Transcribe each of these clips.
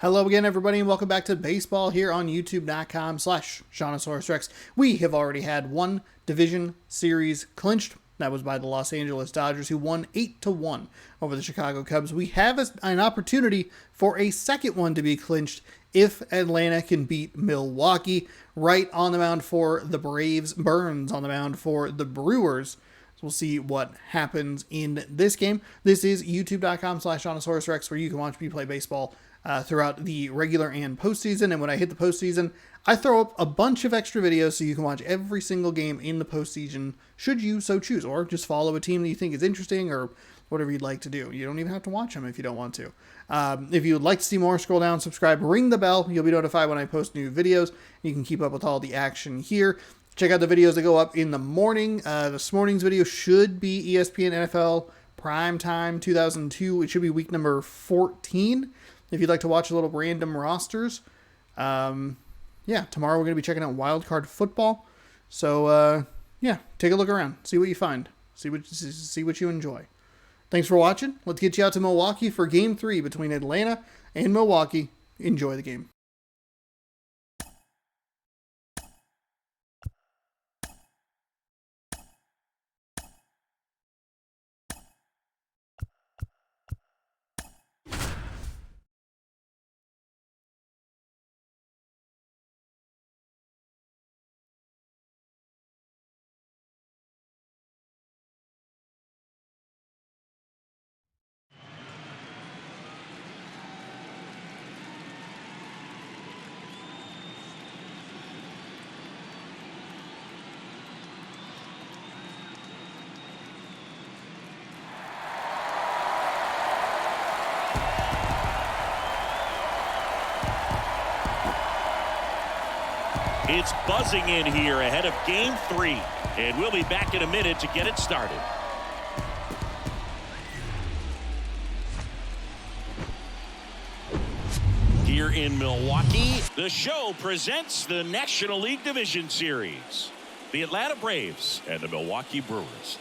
Hello again, everybody, and welcome back to baseball here on youtube.com/SeanOsaurusRex. We have already had one division series clinched. That was by the Los Angeles Dodgers, who won 8-1 over the Chicago Cubs. We have an opportunity for a second one to be clinched if Atlanta can beat Milwaukee. Wright on the mound for the Braves, Burns on the mound for the Brewers. We'll see what happens in this game. This is youtube.com/SeanOsaurusRex, where you can watch me play baseball throughout the regular and postseason. And when I hit the postseason, I throw up a bunch of extra videos so you can watch every single game in the postseason, should you so choose, or just follow a team that you think is interesting or whatever you'd like to do. You don't even have to watch them if you don't want to. If you would like to see more, scroll down, subscribe, ring the bell. You'll be notified when I post new videos. You can keep up with all the action here. Check out the videos that go up in the morning. This morning's video should be ESPN NFL Primetime 2002. It should be week number 14. If you'd like to watch a little random rosters. Yeah, tomorrow we're going to be checking out Wild Card Football. So, yeah, take a look around. See what you find. See what you enjoy. Thanks for watching. Let's get you out to Milwaukee for Game 3 between Atlanta and Milwaukee. Enjoy the game. It's buzzing in here ahead of Game 3, and we'll be back in a minute to get it started. Here in Milwaukee, the show presents the National League Division Series. The Atlanta Braves and the Milwaukee Brewers.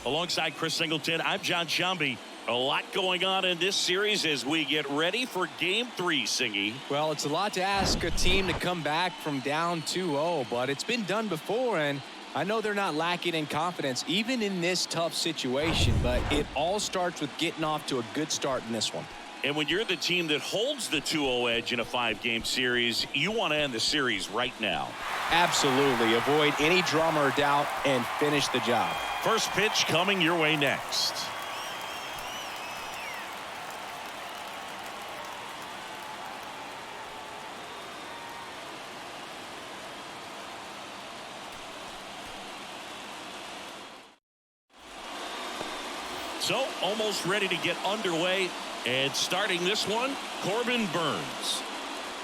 Alongside Chris Singleton, I'm John Shambi. A lot going on in this series as we get ready for Game 3, Singy. Well, it's a lot to ask a team to come back from down 2-0, but it's been done before, and I know they're not lacking in confidence, even in this tough situation, but it all starts with getting off to a good start in this one. And when you're the team that holds the 2-0 edge in a 5-game series, you want to end the series right now. Absolutely. Avoid any drama or doubt and finish the job. First pitch coming your way next. So, almost ready to get underway, and starting this one, Corbin Burns.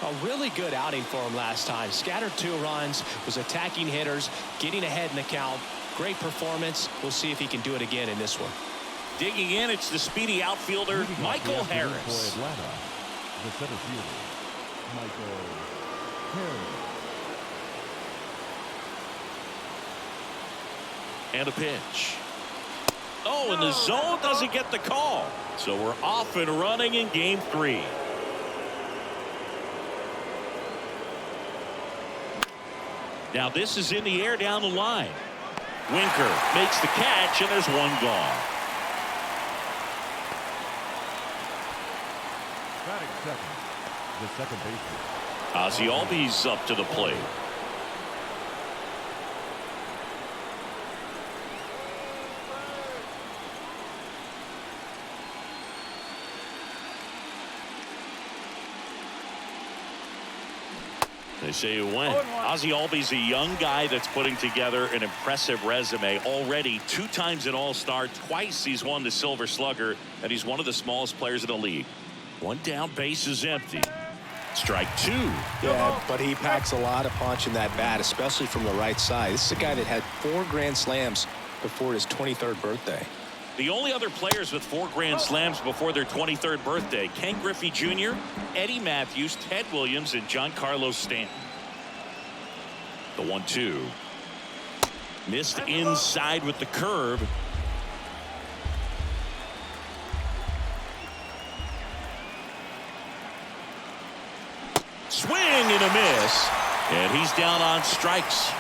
A really good outing for him last time. Scattered 2 runs, was attacking hitters, getting ahead in the count. Great performance. We'll see if he can do it again in this one. Digging in, it's the speedy outfielder, Michael Harris. For Atlanta, the center fielder, Michael Harris. And a pitch. Oh, and the zone doesn't get the call. So we're off and running in Game 3. Now this is in the air down the line. Winker makes the catch, and there's one gone. Batting second, the second baseman, Ozzie Albies up to the plate. They say it went. Ozzie Albies, a young guy that's putting together an impressive resume. Already 2 times an All-Star, twice he's won the Silver Slugger, and he's one of the smallest players in the league. One down, base is empty. Strike 2. Yeah, but he packs a lot of punch in that bat, especially from the right side. This is a guy that had 4 Grand Slams before his 23rd birthday. The only other players with 4 Grand Slams before their 23rd birthday, Ken Griffey Jr., Eddie Matthews, Ted Williams, and Giancarlo Stanton. The 1-2. Missed inside with the curve. Swing and a miss. And he's down on strikes.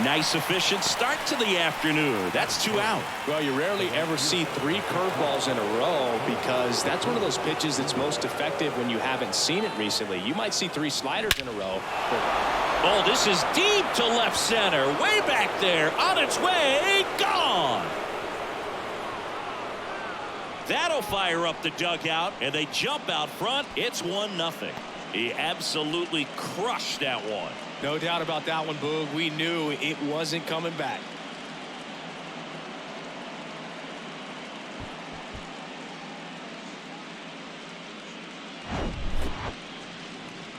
Nice efficient start to the afternoon. That's 2 out. Well, you rarely ever see 3 curveballs in a row because that's one of those pitches that's most effective when you haven't seen it recently. You might see 3 sliders in a row. Oh, this is deep to left center. Way back there. On its way. Gone. That'll fire up the dugout, and they jump out front. It's 1-0. He absolutely crushed that one. No doubt about that one, Boog. We knew it wasn't coming back.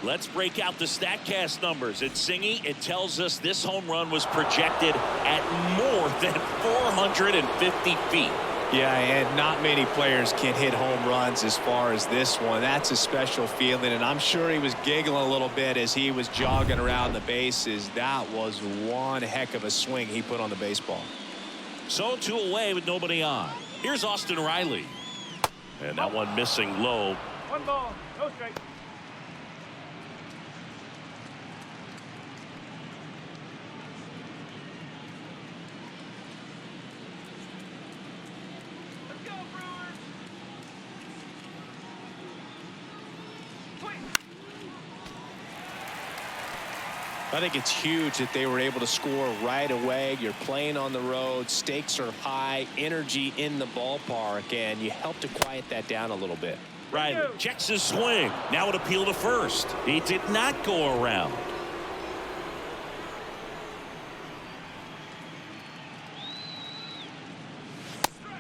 Let's break out the StatCast numbers. At Singy, it tells us this home run was projected at more than 450 feet. Yeah, and not many players can hit home runs as far as this one. That's a special feeling, and I'm sure he was giggling a little bit as he was jogging around the bases. That was one heck of a swing he put on the baseball. So 2 away with nobody on. Here's Austin Riley. And that one missing low. 1 ball, no strike. I think it's huge that they were able to score right away. You're playing on the road. Stakes are high. Energy in the ballpark. And you help to quiet that down a little bit. Riley checks his swing. Now an appeal to first. He did not go around.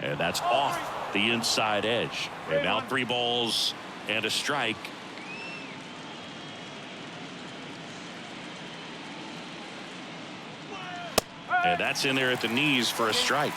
And that's off the inside edge. And now 3 balls and a strike. And that's in there at the knees for a strike.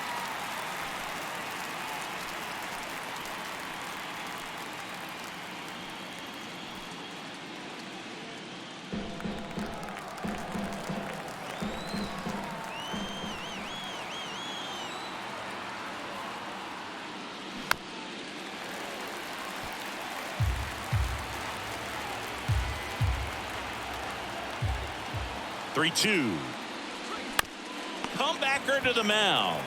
Three-two. Comebacker to the mound.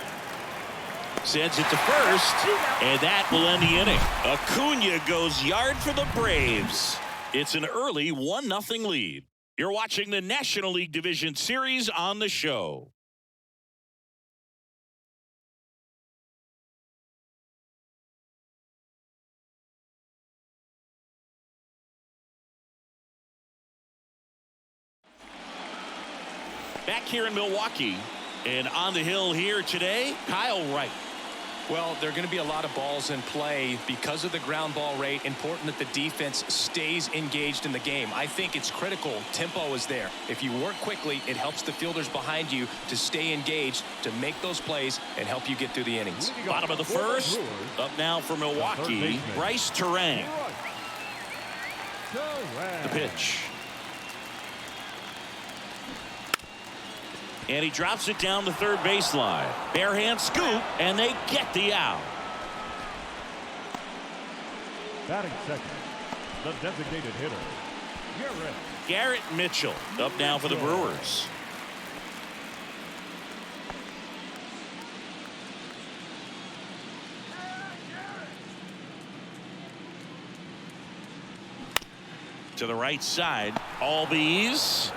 Sends it to first, and that will end the inning. Acuna goes yard for the Braves. It's an early 1-0 lead. You're watching the National League Division Series on the show. Back here in Milwaukee, and on the hill here today, Kyle Wright. Well, there are going to be a lot of balls in play because of the ground ball rate. Important that the defense stays engaged in the game. I think it's critical. Tempo is there. If you work quickly, it helps the fielders behind you to stay engaged, to make those plays, and help you get through the innings. Bottom of the first. Up now for Milwaukee, Bryce Terang. The pitch. And he drops it down the third baseline. Bare hand scoop, and they get the out. Batting second, the designated hitter, Garrett Mitchell up now for the Brewers. To the right side, Albies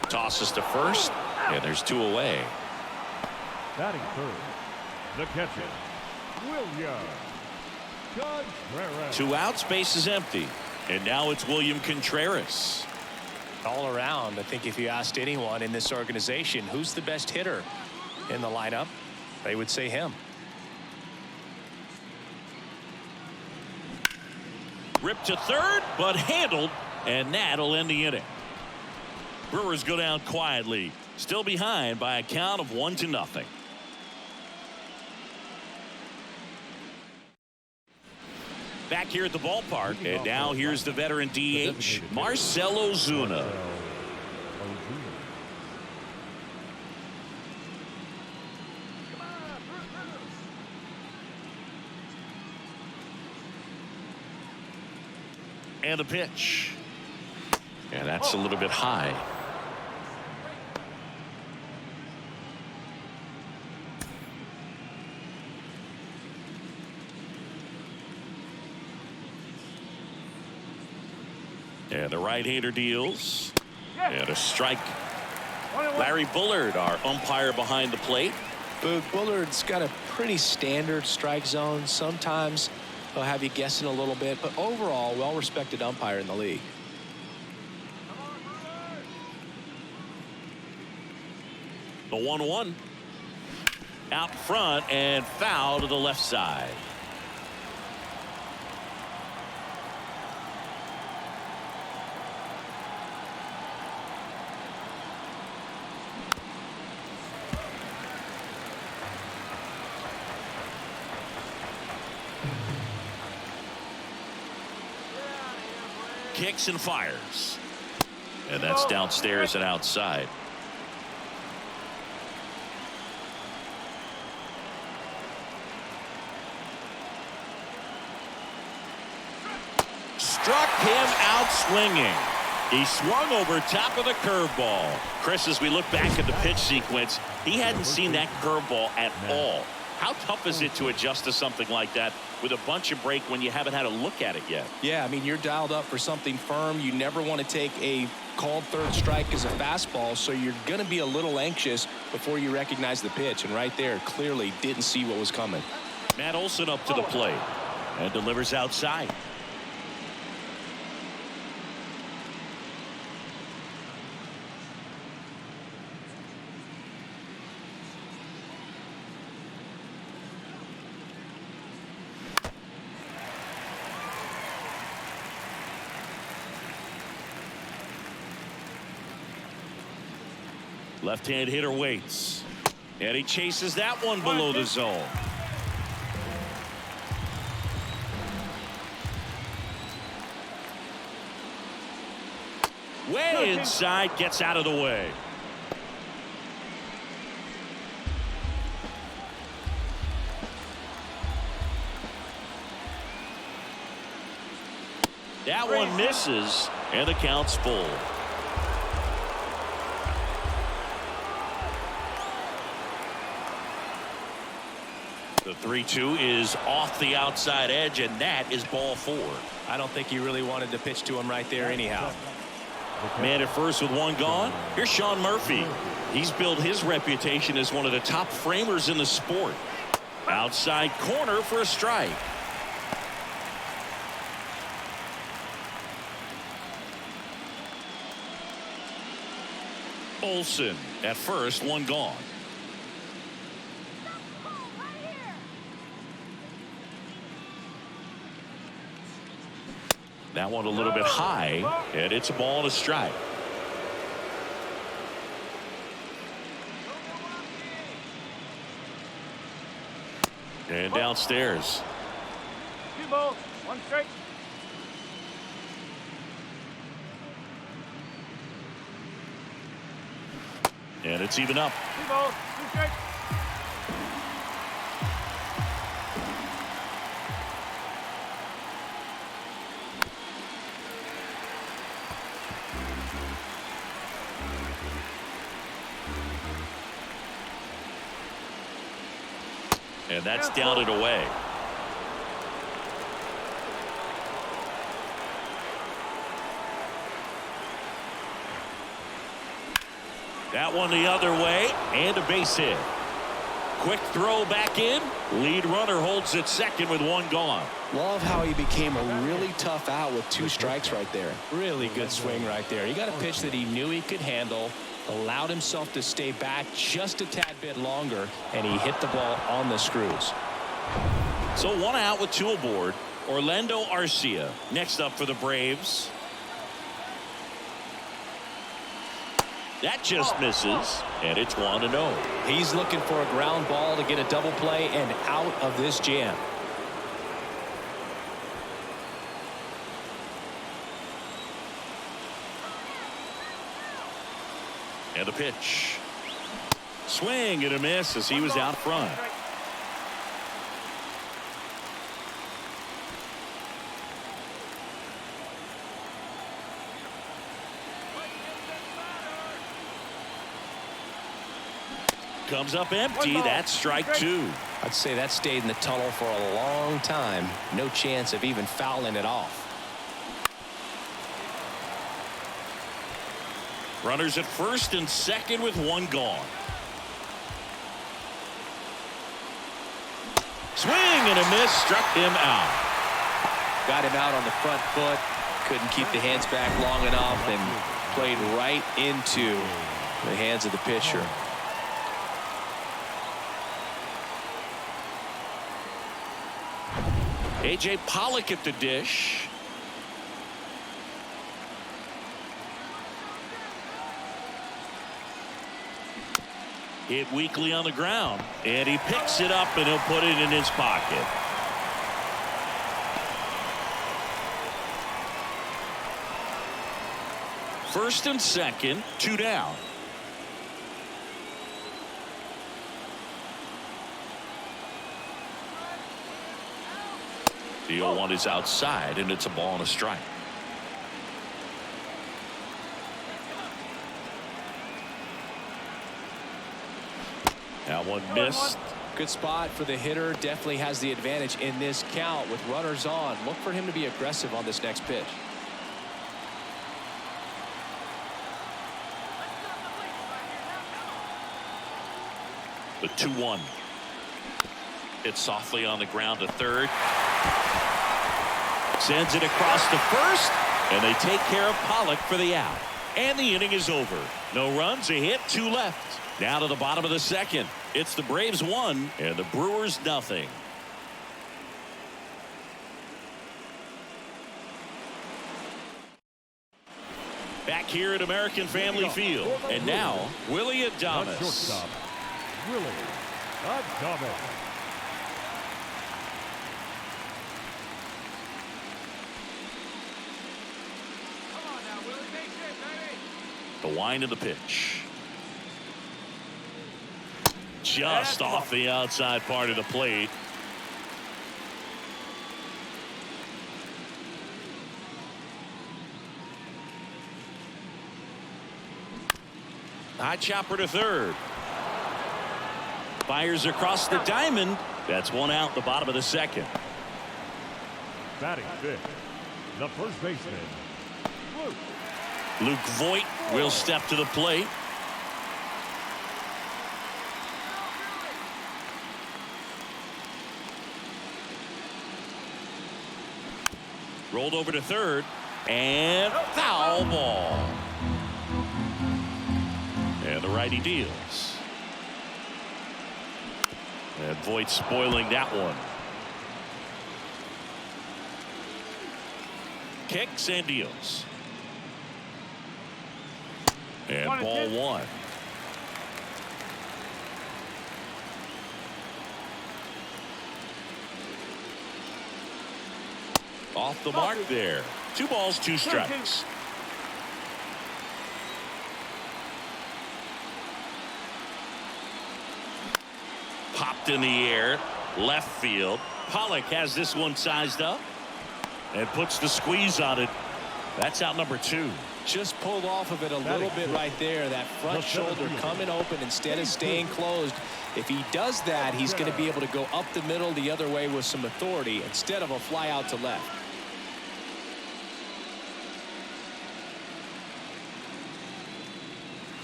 tosses to first. Yeah, there's 2 away. batting third, the catcher, William Contreras. 2 outs, base is empty. And now it's William Contreras. All around, I think if you asked anyone in this organization who's the best hitter in the lineup, they would say him. Ripped to third, but handled, and that'll end the inning. Brewers go down quietly, still behind by a count of 1-0. Back here at the ballpark, and now here's the veteran DH, Marcell Ozuna. And the pitch. And that's a little bit high. And the right-hander deals. And a strike. Larry Bullard, our umpire behind the plate. Bullard's got a pretty standard strike zone. Sometimes he'll have you guessing a little bit, but overall, well-respected umpire in the league. The 1-1. Out front and foul to the left side. Kicks and fires. And that's downstairs and outside. Struck him out swinging. He swung over top of the curveball. Chris, as we look back at the pitch sequence, he hadn't seen that curveball at all. How tough is it to adjust to something like that with a bunch of break when you haven't had a look at it yet? Yeah, I mean, you're dialed up for something firm. You never want to take a called third strike as a fastball, so you're going to be a little anxious before you recognize the pitch. And right there, clearly didn't see what was coming. Matt Olson up to the plate and delivers outside. Left-hand hitter waits. And he chases that one below the zone. Way inside, gets out of the way. That one misses, and the count's full. The 3-2 is off the outside edge, and that is ball 4. I don't think he really wanted to pitch to him right there anyhow. Man at first with one gone. Here's Sean Murphy. He's built his reputation as one of the top framers in the sport. Outside corner for a strike. Olson at first, one gone. That one a little bit high, and it's a ball and a strike. And downstairs. 2 balls, 1 strike. And it's even up. 2 balls, 2 strikes. And that's down and away. That one the other way, and a base hit. Quick throw back in. Lead runner holds at second with one gone. Love how he became a really tough out with 2 strikes right there. Really good swing right there. He got a pitch that he knew he could handle, allowed himself to stay back just a tad bit longer, and he hit the ball on the screws. So 1 out with 2 aboard. Orlando Arcia next up for the Braves. That just misses, and it's 1-0. He's looking for a ground ball to get a double play and out of this jam. And the pitch. Swing and a miss as he was out front. Comes up empty. That's strike two. I'd say that stayed in the tunnel for a long time. No chance of even fouling it off. Runners at first and second with one gone. Swing and a miss. Struck him out. Got him out on the front foot. Couldn't keep the hands back long enough and played right into the hands of the pitcher. A.J. Pollock at the dish. Hit weakly on the ground, and he picks it up and he'll put it in his pocket. First and second, 2 down. The 0-1 is outside, and it's a ball and a strike. That one missed. Good spot for the hitter. Definitely has the advantage in this count with runners on. Look for him to be aggressive on this next pitch. The 2-1. Hit softly on the ground to third. Sends it across to first, and they take care of Pollock for the out. And the inning is over. No runs, a hit, 2 left. Now to the bottom of the second. It's the Braves 1 and the Brewers nothing. Back here at American Family Field. And now, Willie Adames. Shortstop, Willie Adames. The wind of the pitch. Just off the outside part of the plate. High chopper to third. Fires across the diamond. That's 1 out, the bottom of the second. Batting fifth, the first baseman, Luke Voigt will step to the plate. Rolled over to third, and foul ball. And the righty deals. And Voigt spoiling that one. Kicks and deals. And ball 1. Off the mark there. 2 balls, 2 strikes. Popped in the air, left field. Pollock has this one sized up and puts the squeeze on it. That's out number 2. Just pulled off of it a little bit right there. That front shoulder coming open instead of staying closed. If he does that, he's going to be able to go up the middle the other way with some authority instead of a fly out to left.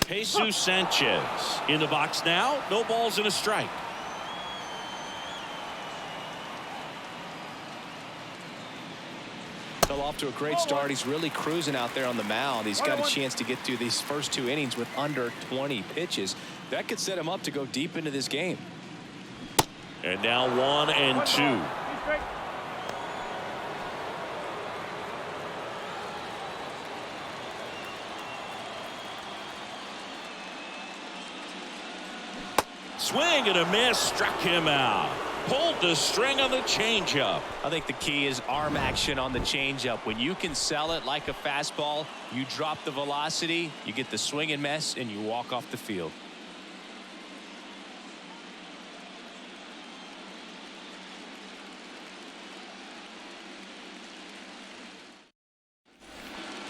Jesus Sanchez in the box now. No balls and a strike. Fell off to a great start. He's really cruising out there on the mound. He's got a chance to get through these first 2 innings with under 20 pitches. That could set him up to go deep into this game. And now 1 and 2. Swing and a miss. Struck him out. Pulled the string on the changeup. I think the key is arm action on the changeup. When you can sell it like a fastball, you drop the velocity, you get the swing and miss, and you walk off the field.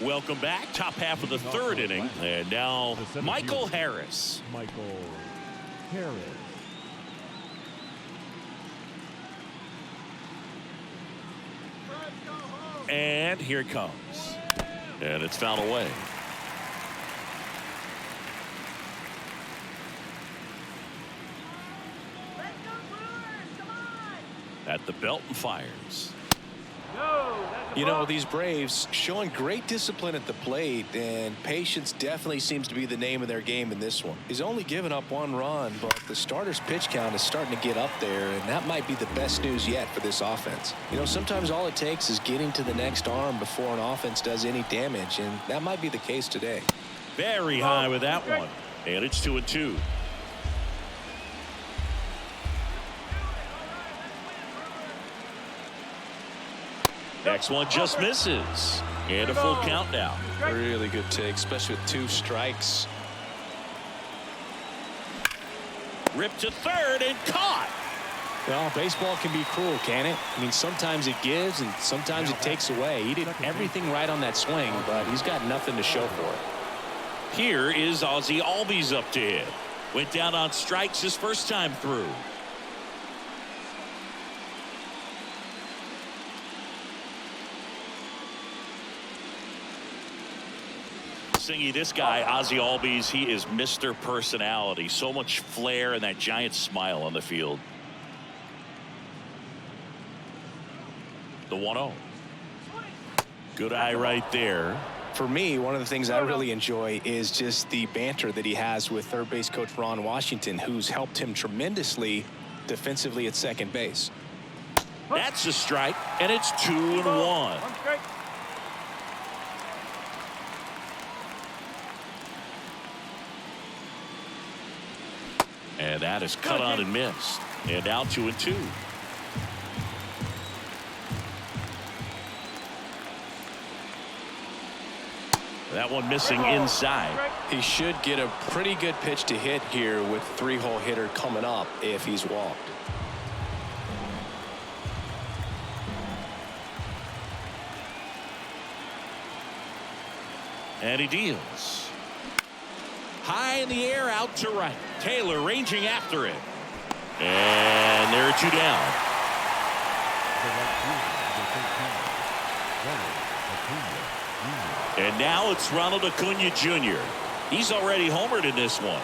Welcome back. Top half of the 3rd inning. And now Michael Harris. Michael Harris. And here it comes. And it's fouled away. At the belt and fires. You know, these Braves showing great discipline at the plate, and patience definitely seems to be the name of their game in this one. He's only given up 1 run, but the starter's pitch count is starting to get up there, and that might be the best news yet for this offense. You know, sometimes all it takes is getting to the next arm before an offense does any damage, and that might be the case today. Very high with that one. And it's 2-2. Next one just misses. And a full count now. Really good take, especially with 2 strikes. Ripped to third and caught. Well, baseball can be cruel, can it? I mean, sometimes it gives and sometimes it takes away. He did everything right on that swing, but he's got nothing to show for it. Here is Ozzie Albies up to hit. Went down on strikes his first time through. Singy, this guy, Ozzie Albies, he is Mr. Personality. So much flair and that giant smile on the field. The 1-0. Good eye right there. For me, one of the things I really enjoy is just the banter that he has with third base coach Ron Washington, who's helped him tremendously defensively at second base. That's a strike, and it's 2-1. And that is cut on and missed. And now 2-2. That one missing inside. He should get a pretty good pitch to hit here with 3-hole hitter coming up if he's walked. And he deals. High in the air, out to right. Taylor ranging after it. And there are 2 down. And now it's Ronald Acuna Jr. He's already homered in this one.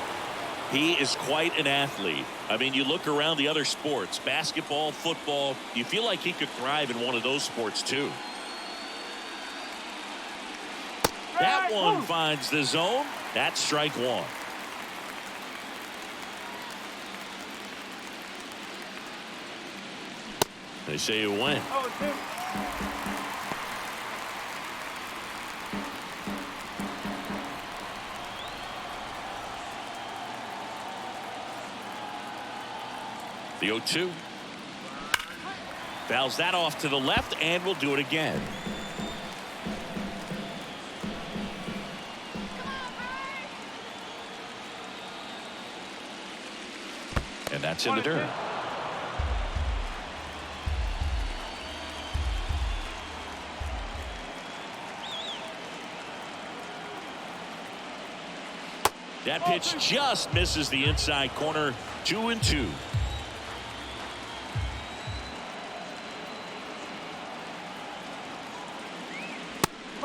He is quite an athlete. I mean, you look around the other sports, basketball, football, you feel like he could thrive in one of those sports too. That one finds the zone. That's strike 1. They say it went. The 0-2. Fouls that off to the left, and will do it again. And that's in the dirt. That pitch just misses the inside corner. 2-2.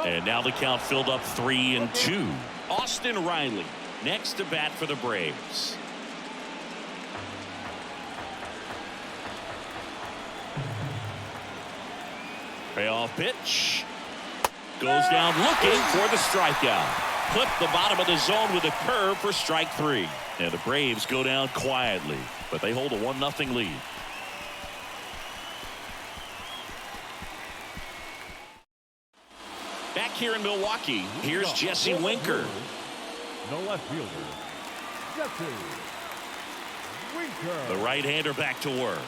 And now the count filled up 3-2. Austin Riley next to bat for the Braves. Payoff pitch. Goes down looking for the strikeout. Clipped the bottom of the zone with a curve for strike 3. And the Braves go down quietly, but they hold a 1-0 lead. Back here in Milwaukee, here's Jesse Winker. The left fielder, Jesse Winker. The right-hander back to work.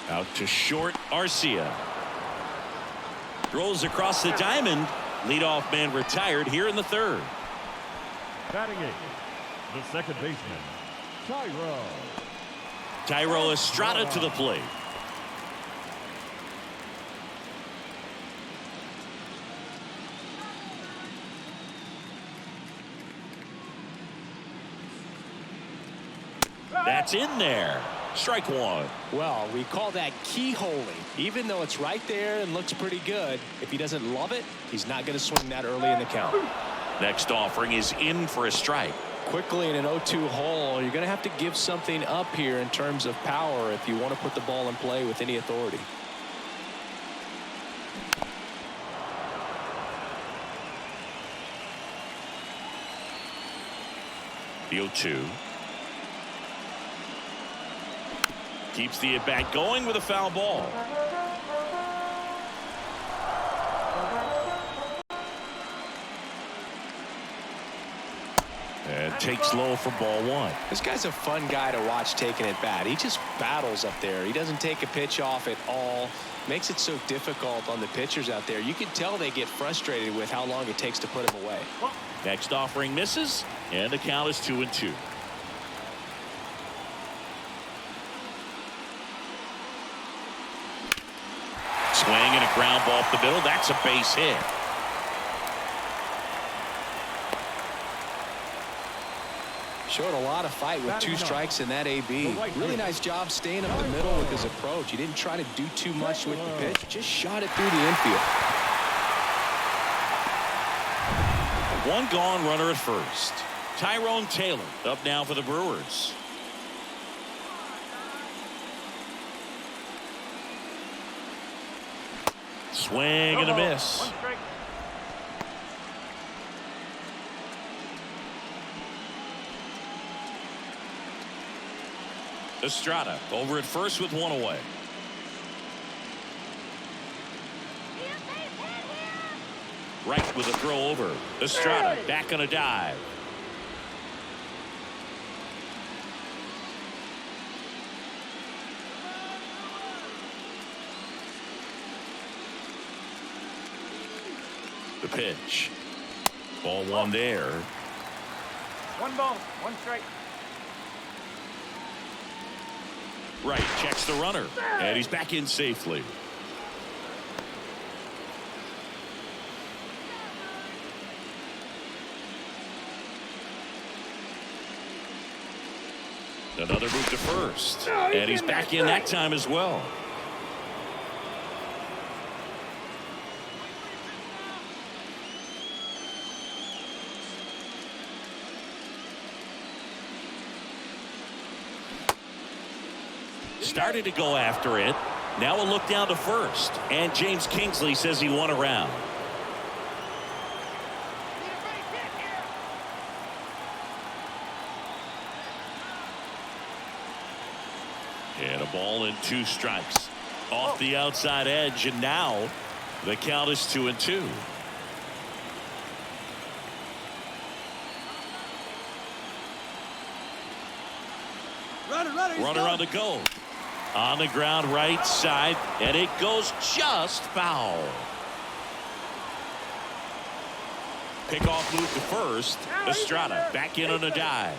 Out to short, Arcia. Throws across the diamond. Leadoff man retired here in the 3rd. Batting 8, the second baseman, Tyro Estrada to the plate. That's in there. Strike one. Well, we call that keyholing. Even though it's right there and looks pretty good, if he doesn't love it, he's not going to swing that early in the count. Next offering is in for a strike. Quickly in an 0-2 hole, you're going to have to give something up here in terms of power if you want to put the ball in play with any authority. The 0-2. Keeps the at-bat going with a foul ball. And takes low for ball one. This guy's a fun guy to watch taking at bat. He just battles up there. He doesn't take a pitch off at all. Makes it so difficult on the pitchers out there. You can tell they get frustrated with how long it takes to put him away. Next offering misses, and the count is 2-2. Swing and a ground ball up the middle. That's a base hit. Showed a lot of fight with 2 strikes in that AB. Really nice job staying up the middle with his approach. He didn't try to do too much with the pitch. Just shot it through the infield. One gone, runner at first. Tyrone Taylor up now for the Brewers. Swing and a miss. One strike. Estrada over at first with one away. Right with a throw over. Estrada back on a dive. The pitch. Ball one there. One ball, one strike. Right, checks the runner, and he's back in safely. Another move to first, and he's back in that time as well. Started to go after it. Now a look down to first. And James Kingsley says he won a round. And a ball and 2 strikes. Off the outside edge, and now the count is 2-2. Runner on the go. On the ground right side, and it goes just foul. Pickoff move to first. Estrada back in on a dive.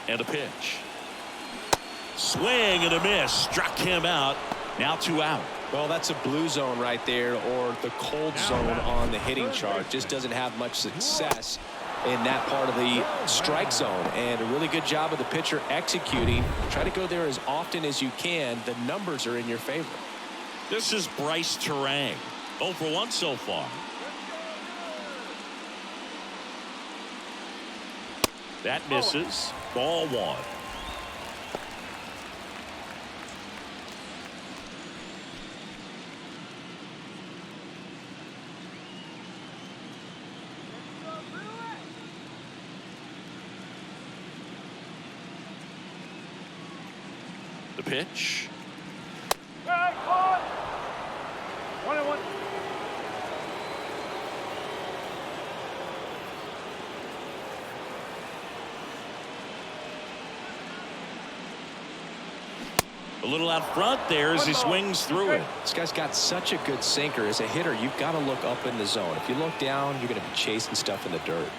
And a pitch. Swing and a miss. Struck him out. Now 2 out. Well, that's a blue zone right there, or the cold zone on the hitting chart. Just doesn't have much success in that part of the strike zone. And a really good job of the pitcher executing. Try to go there as often as you can. The numbers are in your favor. This is Bryce Terang. 0 for 1 so far. That misses. Ball 1. The pitch. Strike one. 1-1. A little out front there as he swings through it. This guy's got such a good sinker. As a hitter, you've got to look up in the zone. If you look down, you're going to be chasing stuff in the dirt.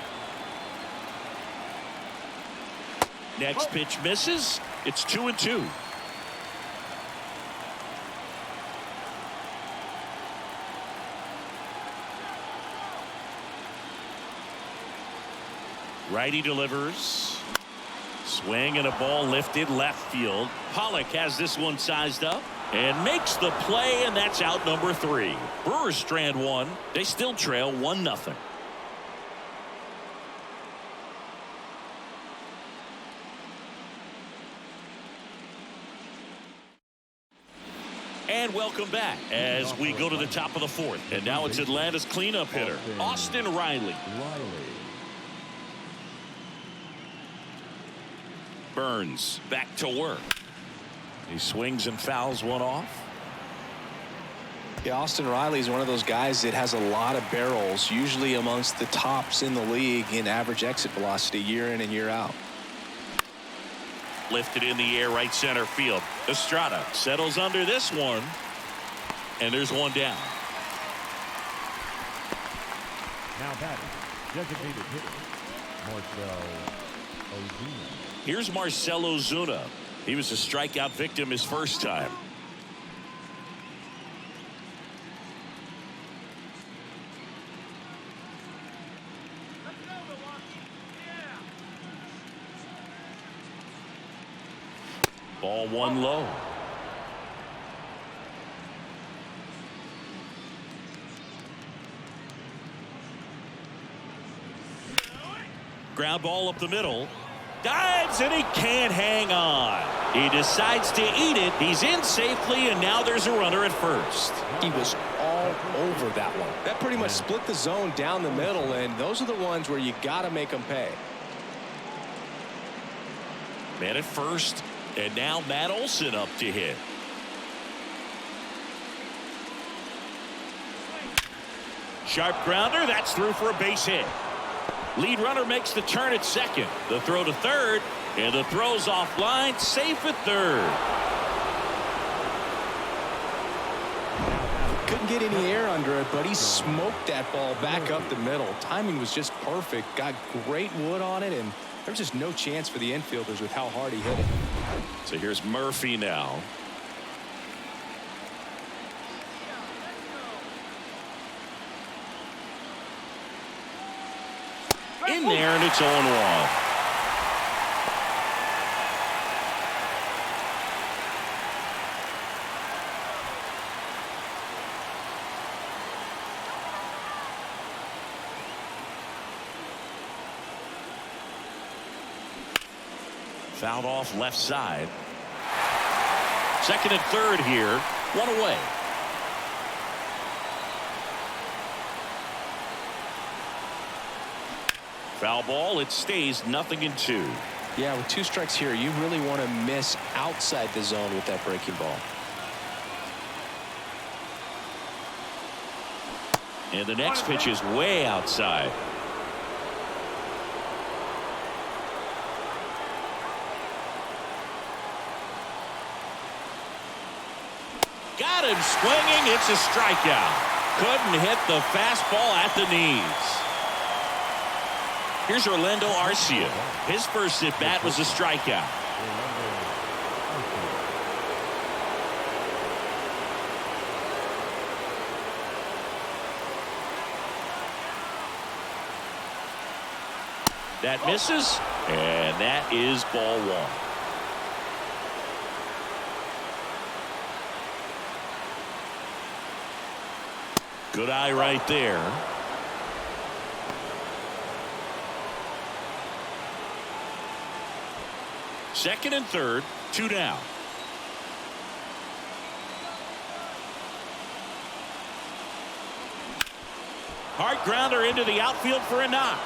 Next pitch misses. It's 2-2. Righty delivers. Swing and a ball lifted left field. Pollock has this one sized up and makes the play, and that's out number 3. Brewers strand 1. They still trail 1-0. And welcome back as we go to the top of the 4th. And now it's Atlanta's cleanup hitter, Austin Riley. Burns back to work. He swings and fouls one off. Yeah, Austin Riley is one of those guys that has a lot of barrels, usually amongst the tops in the league in average exit velocity year in and year out. Lifted in the air, right center field. Estrada settles under this one, and there's one down. Now batting, designated hitter, Marcell Ozuna. Here's Marcell Ozuna. He was a strikeout victim his first time. Ball 1 low. Ground ball up the middle. Dives and he can't hang on. He decides to eat it. He's in safely, and now there's a runner at first. He was all over that one. That pretty much split the zone down the middle, and those are the ones where you got to make them pay. Man at first, and now Matt Olson up to hit. Sharp grounder. That's through for a base hit. Lead runner makes the turn at second. The throw to third, and the throw's offline. Safe at third. Couldn't get any air under it, but he smoked that ball back up the middle. Timing was just perfect. Got great wood on it, and there's just no chance for the infielders with how hard he hit it. So here's Murphy now. In there, and it's 0-1. Fouled off left side. Second and third here. One away. Foul ball. It stays 0-2. Yeah, with 2 strikes here, you really want to miss outside the zone with that breaking ball. And the next pitch is way outside. Got him swinging. It's a strikeout. Couldn't hit the fastball at the knees. Here's Orlando Arcia. His first at bat was a strikeout. That misses, and that is ball 1. Good eye right there. Second and third, 2 down. Hard grounder into the outfield for a knock.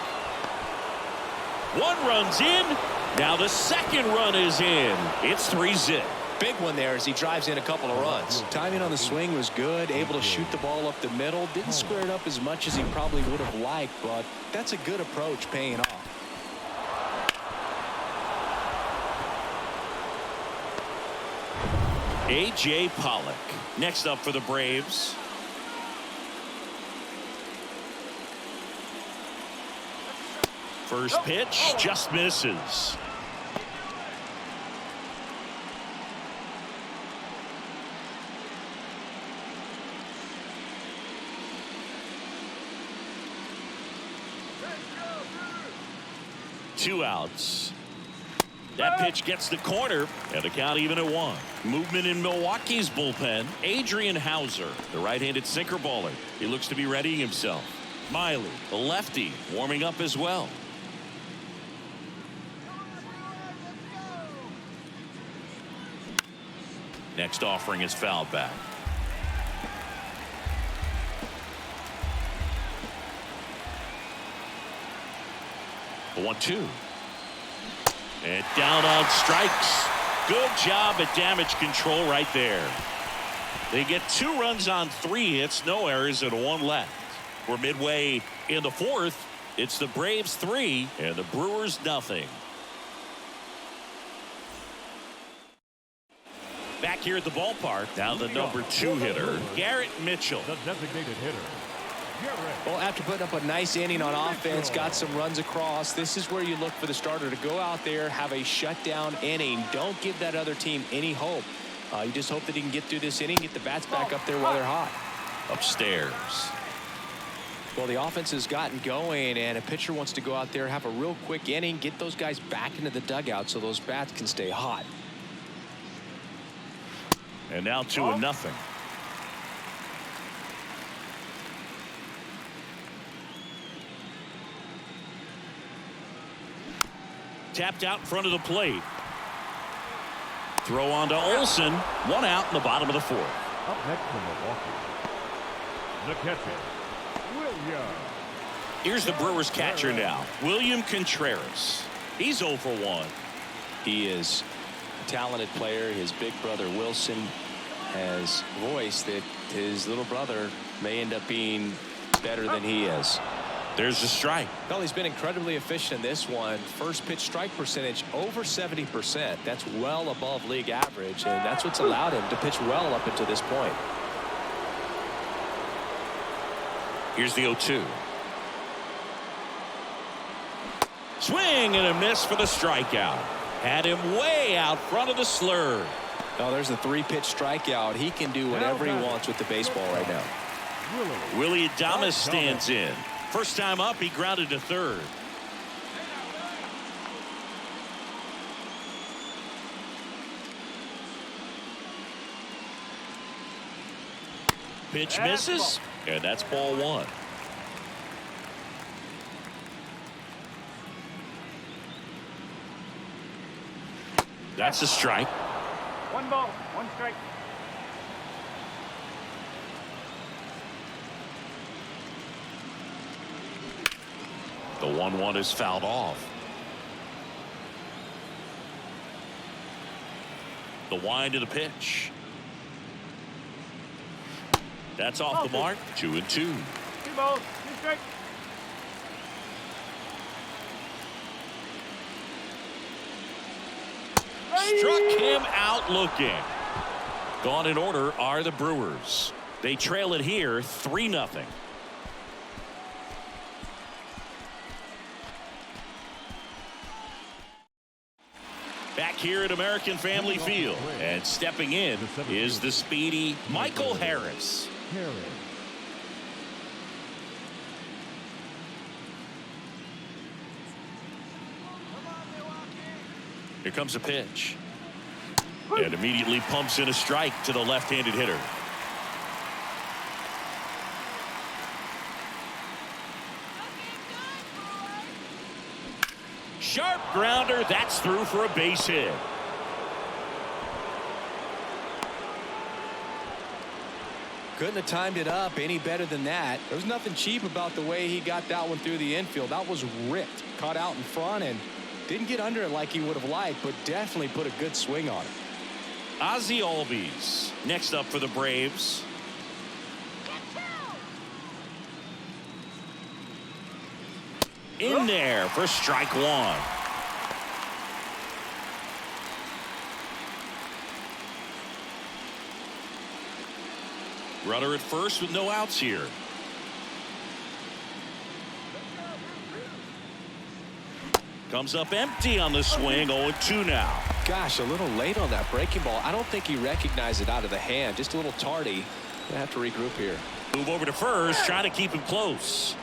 1 run's in. Now the second run is in. It's 3-zip. Big one there as he drives in a couple of runs. Timing on the swing was good. Able to shoot the ball up the middle. Didn't square it up as much as he probably would have liked, but that's a good approach paying off. A.J. Pollock next up for the Braves. First pitch just misses. 2 outs. That pitch gets the corner, and the count even at 1. Movement in Milwaukee's bullpen. Adrian Hauser, the right-handed sinker baller. He looks to be readying himself. Miley, the lefty, warming up as well. Next offering is fouled back. The 1-2. And down on strikes. Good job at damage control right there. They get 2 runs on 3 hits, no errors, and 1 left. We're midway in the 4th. It's the Braves 3 and the Brewers nothing. Back here at the ballpark, now the number 2 hitter, Garrett Mitchell. The designated hitter. Well, after putting up a nice inning on offense, got some runs across, this is where you look for the starter to go out there, have a shutdown inning. Don't give that other team any hope. You just hope that he can get through this inning, get the bats back up there while they're hot. Upstairs. Well, the offense has gotten going, and a pitcher wants to go out there, have a real quick inning, get those guys back into the dugout so those bats can stay hot. And now 2-0. Tapped out in front of the plate. Throw on to Olsen. 1 out in the bottom of the 4th. Up next from Milwaukee, the catcher, William. Here's the Brewers catcher now, William Contreras. He's 0 for 1. He is a talented player. His big brother Wilson has voiced that his little brother may end up being better than he is. There's the strike. Well, he's been incredibly efficient in this one. First pitch strike percentage over 70%. That's well above league average, and that's what's allowed him to pitch well up until this point. Here's the 0-2. Swing and a miss for the strikeout. Had him way out front of the slur. Oh, there's a 3-pitch strikeout. He can do whatever he wants with the baseball right now. Willie Adames stands in. First time up, he grounded to third. Pitch misses, and that's ball 1. That's a strike. 1 ball, 1 strike. The 1-1 is fouled off. The wind of the pitch. That's off the mark. 2-2. 2 balls, 2 strikes. Struck him out looking. Gone in order are the Brewers. They trail it here 3-0. Back here at American Family Field, and stepping in is the speedy Michael Harris. Here comes a pitch, and immediately pumps in a strike to the left-handed hitter. Sharp grounder, that's through for a base hit. Couldn't have timed it up any better than that. There was nothing cheap about the way he got that one through the infield. That was ripped, caught out in front, and didn't get under it like he would have liked, but definitely put a good swing on it. Ozzie Albies next up for the Braves. In there for strike 1. Runner at first with no outs here. Comes up empty on the swing. 0-2 now. Gosh, a little late on that breaking ball. I don't think he recognized it out of the hand. Just a little tardy. Gonna have to regroup here. Move over to first, trying to keep him close.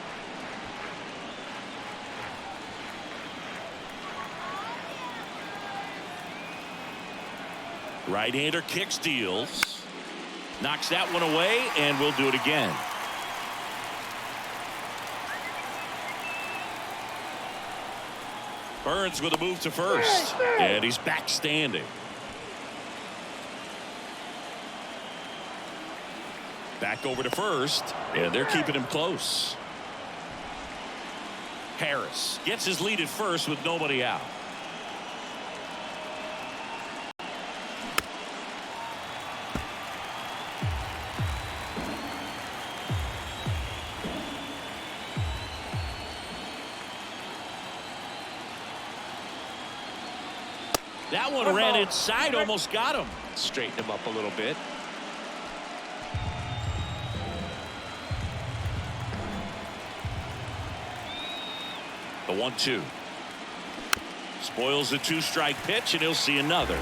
Right-hander kicks, deals. Knocks that one away, and we'll do it again. Burns with a move to first, and he's back standing. Back over to first, and they're keeping him close. Harris gets his lead at first with nobody out. That one ran inside, almost got him. Straighten him up a little bit. The 1-2. Spoils the 2-strike pitch, and he'll see another.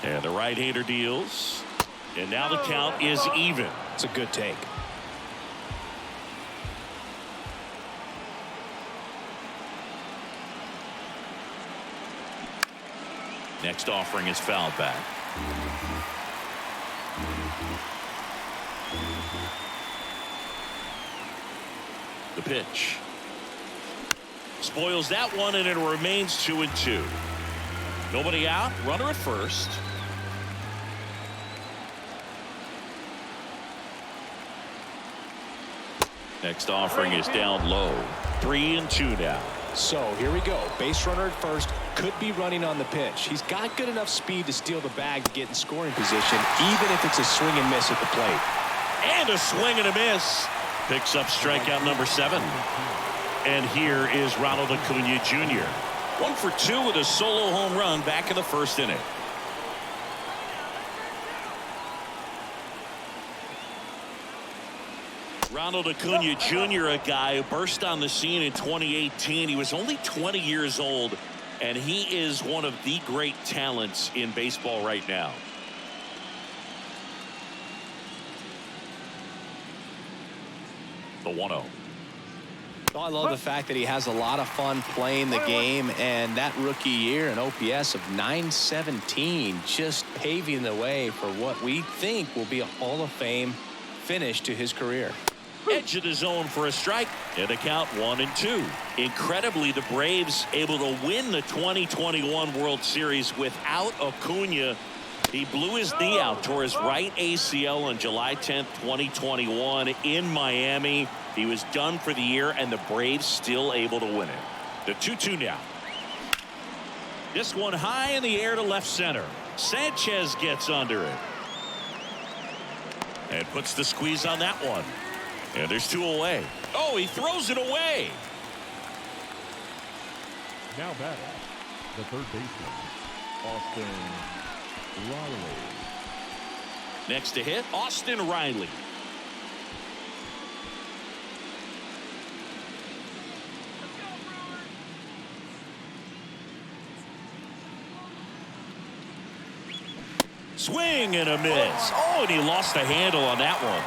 And the right-hander deals. And now the count is even. It's a good take. Next offering is fouled back. The pitch. Spoils that one, and it remains 2-2. Nobody out. Runner at first. Next offering is down low. 3-2 now. So here we go. Base runner at first. Could be running on the pitch. He's got good enough speed to steal the bag to get in scoring position, even if it's a swing and miss at the plate. And a swing and a miss. Picks up strikeout number 7. And here is Ronald Acuna Jr. 1 for 2 with a solo home run back in the first inning. Ronald Acuna Jr., a guy who burst on the scene in 2018. He was only 20 years old, and he is one of the great talents in baseball right now. The 1-0. Well, I love the fact that he has a lot of fun playing the game, and that rookie year, an OPS of .917, just paving the way for what we think will be a Hall of Fame finish to his career. Edge of the zone for a strike, and the count 1-2. Incredibly, the Braves able to win the 2021 World Series without Acuna. He blew his knee out, tore his right ACL on July 10th, 2021 in Miami. He was done for the year, and the Braves still able to win it. The 2-2 now. This one high in the air to left center. Sanchez gets under it and puts the squeeze on that one. And there's 2 away. Oh, he throws it away. Now batting, the third baseman, Austin Riley. Next to hit, Austin Riley. Swing and a miss. Oh, and he lost the handle on that one.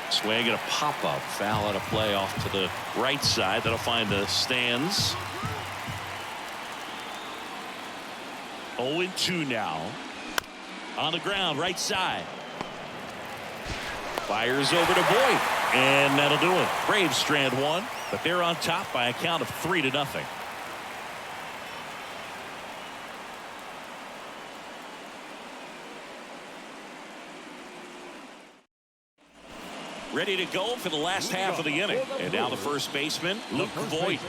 Swing and a pop-up. Foul out of play off to the right side. That'll find the stands. 0-2 now. On the ground, right side. Fires over to Boyd. And that'll do it. Braves strand 1, but they're on top by a count of 3-0. Ready to go for the last half of the inning. And now the first baseman, Luke Voigt.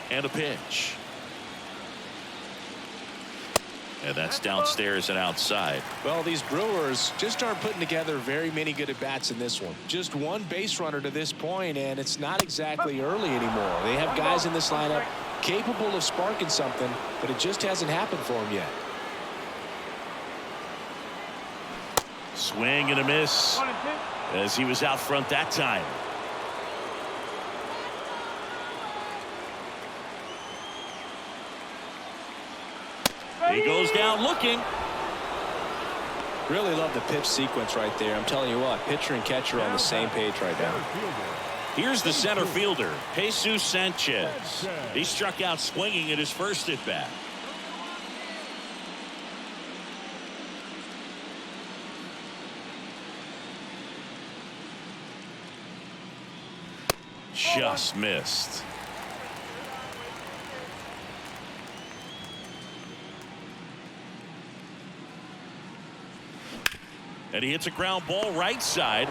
And a pitch. And that's downstairs and outside. Well, these Brewers just aren't putting together very many good at-bats in this one. Just one base runner to this point, and it's not exactly early anymore. They have guys in this lineup capable of sparking something, but it just hasn't happened for them yet. Swing and a miss as he was out front that time. He goes down looking. Really love the pitch sequence right there. I'm telling you what, pitcher and catcher are on the same page right now. Here's the center fielder, Jesus Sanchez. He struck out swinging at his first at bat. Just missed. And he hits a ground ball right side.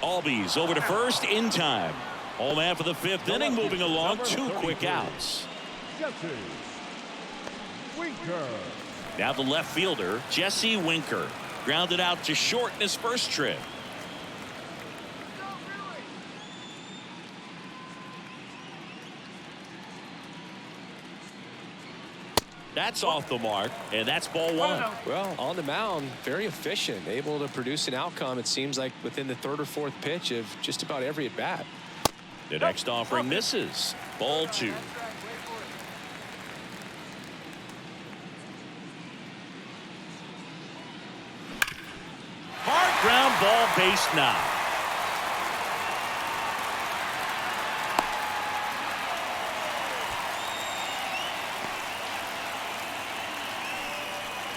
Albies over to first in time. All man for the fifth inning, moving along. 2 quick outs. Now the left fielder, Jesse Winker, grounded out to short in his first trip. That's off the mark, and that's ball 1. Well, on the mound, very efficient, able to produce an outcome, it seems like, within the 3rd or 4th pitch of just about every at bat. The next offering misses. Ball 2. Hard ground ball, base knock.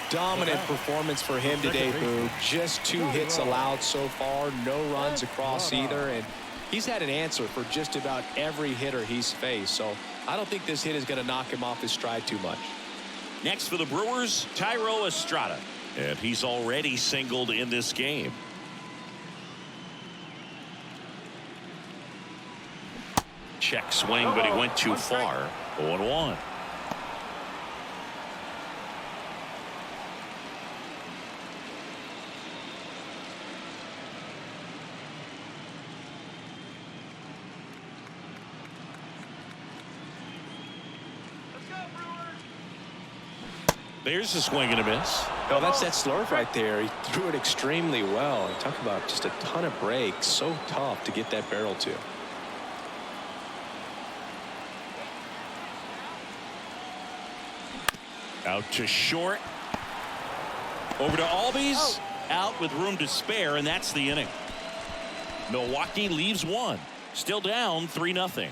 Dominant performance for him today, Boo. Just 2 hits allowed so far, no runs across either, and he's had an answer for just about every hitter he's faced, so I don't think this hit is going to knock him off his stride too much. Next for the Brewers, Tyro Estrada, and he's already singled in this game. Check swing, but he went too far. 0-1. There's a swing and a miss. Oh, that's that slurve right there. He threw it extremely well. Talk about just a ton of breaks. So tough to get that barrel to. Out to short. Over to Albies. Out with room to spare, and that's the inning. Milwaukee leaves 1. Still down 3-0.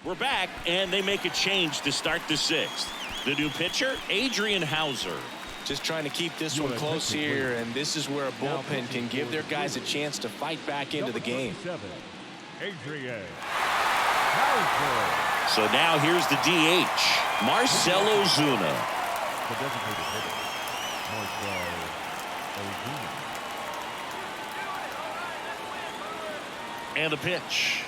We're back, and they make a change to start the 6th. The new pitcher, Adrian Hauser. Just trying to keep this one close here, and this is where a bullpen can give their guys a chance to fight back into the game. Adrian. So now here's the DH, Marcell Ozuna. The designated hitter, Marcell Ozuna. And a pitch.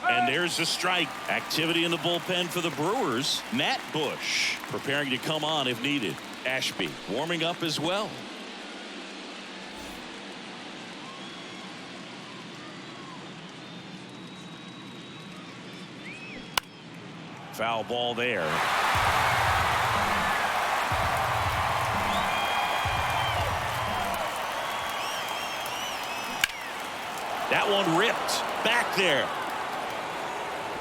And there's a strike. Activity in the bullpen for the Brewers. Matt Bush preparing to come on if needed. Ashby warming up as well. Foul ball there. That one ripped back there.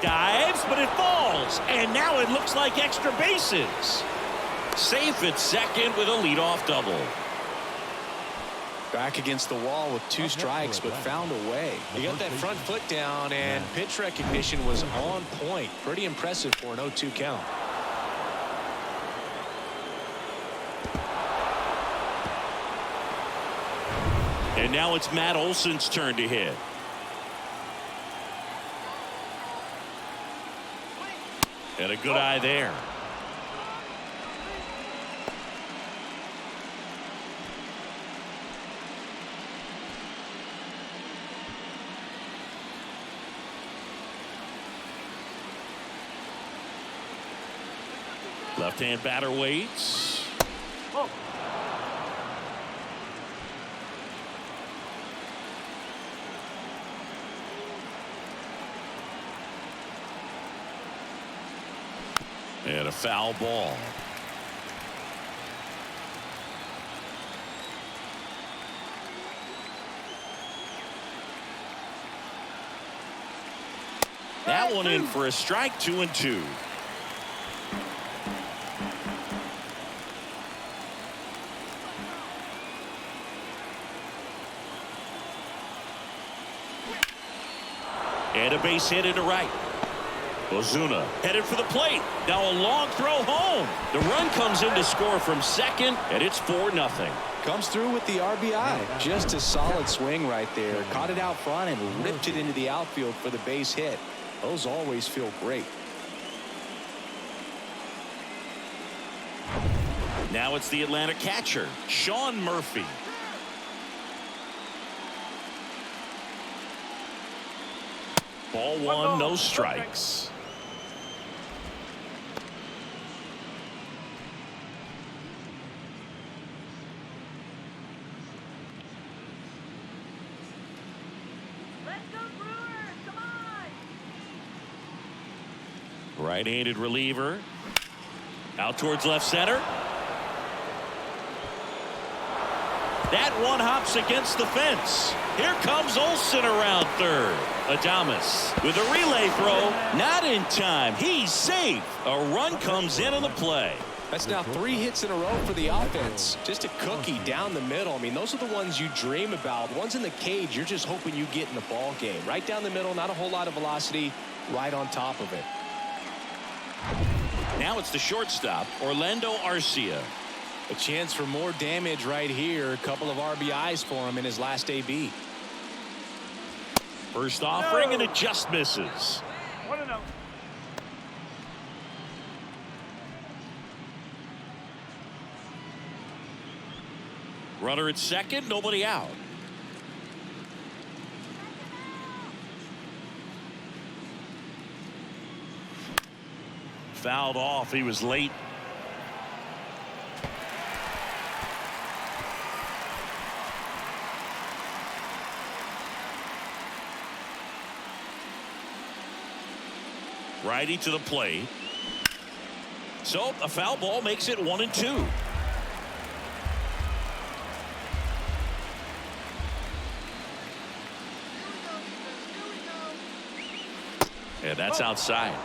Dives, but it falls, and now it looks like extra bases. Safe at second with a leadoff double. Back against the wall with 2 strikes, but found a way. He got that front foot down, and pitch recognition was on point. Pretty impressive for an 0-2 count. And now it's Matt Olson's turn to hit. And a good eye there. Left-hand batter waits. And a foul ball. That one in for a strike, 2-2. And a base hit into right. Ozuna headed for the plate. Now a long throw home. The run comes in to score from second, and it's 4-0. Comes through with the RBI. Just a solid swing right there. Caught it out front and ripped it into the outfield for the base hit. Those always feel great. Now it's the Atlanta catcher, Sean Murphy. Ball one, no strikes. Right-handed reliever. Out towards left center. That one hops against the fence. Here comes Olsen around third. Adames with a relay throw. Not in time. He's safe. A run comes in on the play. That's now 3 hits in a row for the offense. Just a cookie down the middle. I mean, those are the ones you dream about. Ones in the cage, you're just hoping you get in the ball game. Right down the middle, not a whole lot of velocity, right on top of it. Now it's the shortstop, Orlando Arcia. A chance for more damage right here. A couple of RBIs for him in his last AB. First offering, and it just misses. 1-0. Runner at second, nobody out. Fouled off. He was late. Righty to the plate. So a foul ball makes it 1-2. And that's outside.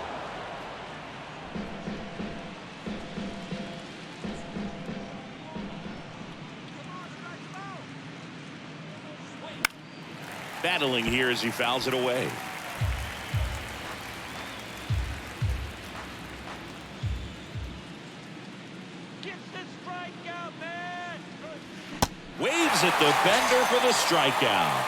Battling here as he fouls it away. Waves at the bender for the strikeout.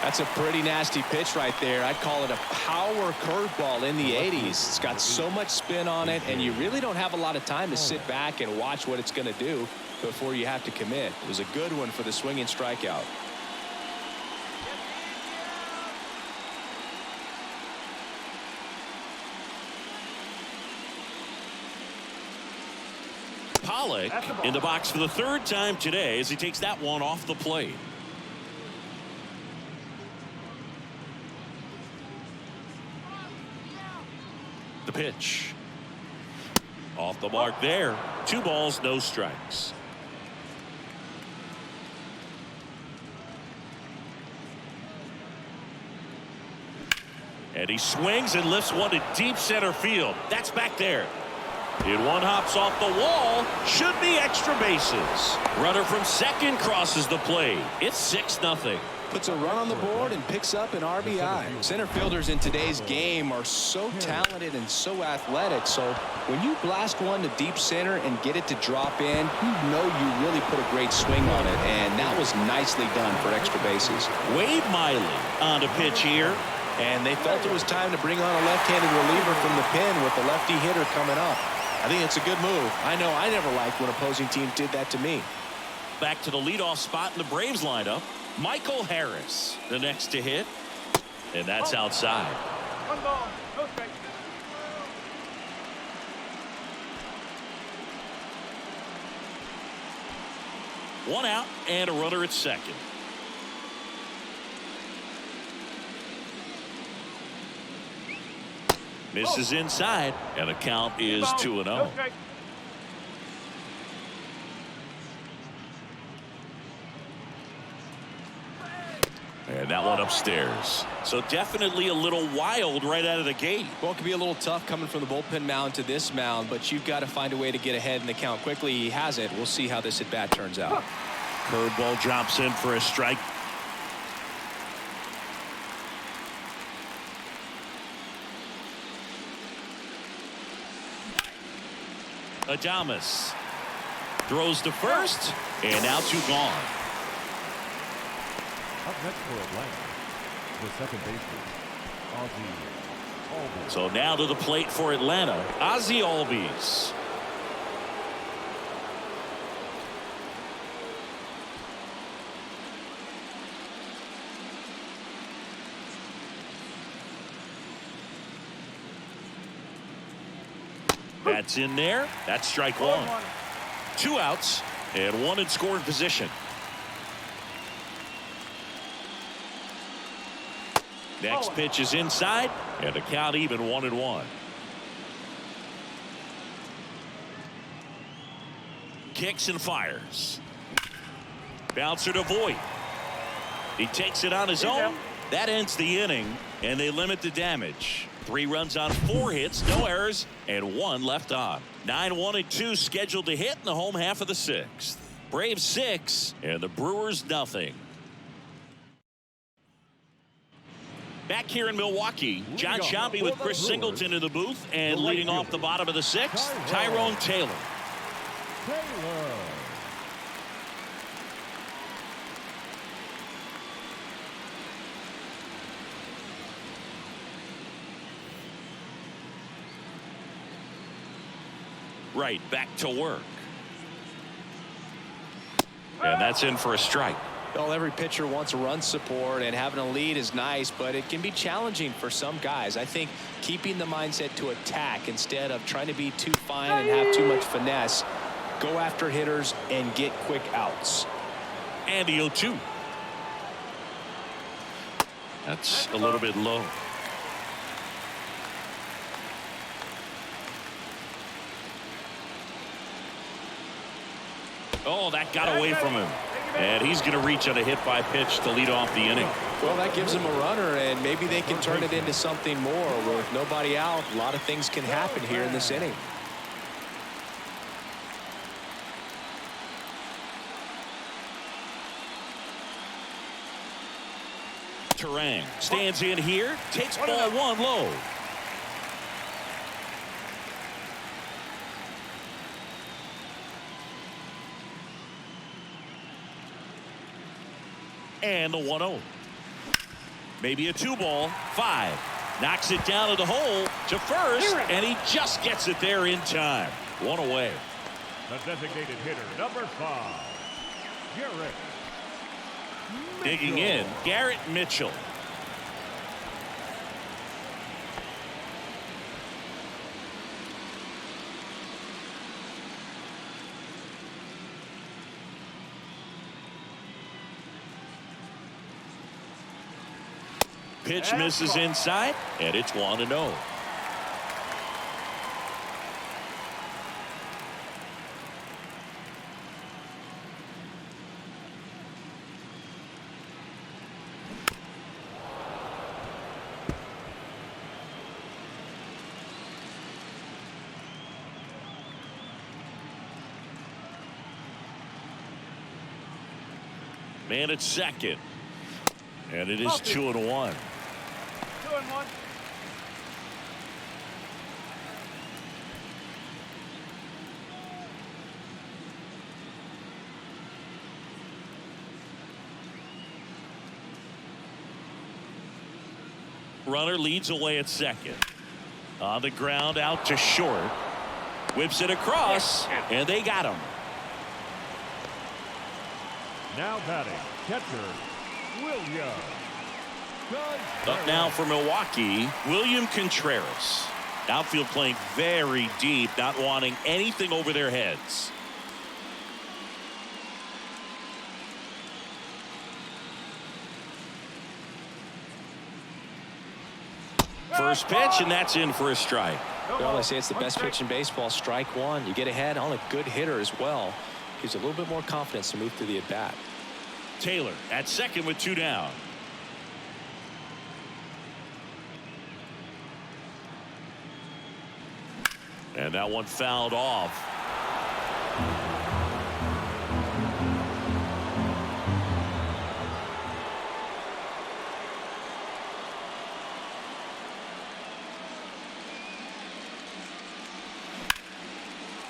That's a pretty nasty pitch right there. I'd call it a power curveball in the 80s. It's got so much spin on it, and you really don't have a lot of time to sit back and watch what it's going to do before you have to commit. It was a good one for the swinging strikeout. Pollock in the box for the third time today as he takes that one off the plate. The pitch. Off the mark there. 2 balls, no strikes. And he swings and lifts one to deep center field. That's back there. And one hops off the wall. Should be extra bases. Runner from second crosses the plate. It's 6-0. Puts a run on the board and picks up an RBI. Center fielders in today's game are so talented and so athletic. So when you blast one to deep center and get it to drop in, you know you really put a great swing on it. And that was nicely done for extra bases. Wade Miley on the pitch here. And they felt it was time to bring on a left-handed reliever from the pen with the lefty hitter coming up. I think it's a good move. I know I never liked when opposing teams did that to me. Back to the leadoff spot in the Braves lineup. Michael Harris, the next to hit. And that's outside. 1 ball, no strike. One out and a runner at second. Misses inside, and the count is 2-0. No strike. And that one upstairs. So definitely a little wild right out of the gate. Well, it can be a little tough coming from the bullpen mound to this mound, but you've got to find a way to get ahead in the count quickly. He hasn't. We'll see how this at bat turns out. Curveball drops in for a strike. Adames throws to first, and now 2 gone. Up next for Atlanta, the second baseman, Ozzie Albies. So now to the plate for Atlanta, Ozzie Albies. That's in there. That's strike 1. 2 outs and 1 in scoring position. Next pitch is inside, and the count even 1-1. Kicks and fires. Bouncer to Voit. He takes it on his own. That ends the inning, and they limit the damage. 3 runs on 4 hits, no errors, and 1 left on. 9-1-2 scheduled to hit in the home half of the 6th. Braves 6 and the Brewers nothing. Back here in Milwaukee, John Sciambi with Chris Singleton in the booth, and leading off the bottom of the 6th, Tyrone Taylor. Right, back to work. And that's in for a strike. Well, every pitcher wants a run support, and having a lead is nice, but it can be challenging for some guys. I think keeping the mindset to attack instead of trying to be too fine and have too much finesse, go after hitters and get quick outs. And the 0-2. That's a little bit low. Oh, that got away from him. And he's going to reach on a hit by pitch to lead off the inning. Well, that gives him a runner, and maybe they can turn it into something more. With nobody out, a lot of things can happen here in this inning. Terang stands in here, takes ball 1 low. And the 1-0. Maybe a 2-ball. 5. Knocks it down to the hole to first, and he just gets it there in time. 1 away. The designated hitter, number 5, Garrett Mitchell. Digging in, Garrett Mitchell. Pitch misses inside, and it's 1-0. Man at second, and it is 2-1. 2-1. Runner leads away at second. On the ground, out to short. Whips it across, and they got him. Now batting, catcher, William. Up now for Milwaukee, William Contreras. Outfield playing very deep, not wanting anything over their heads. First pitch, and that's in for a strike. Well, I say it's the best pitch in baseball. Strike 1. You get ahead on a good hitter as well. Gives you a little bit more confidence to move through the at-bat. Taylor at second with 2 down. And that one fouled off.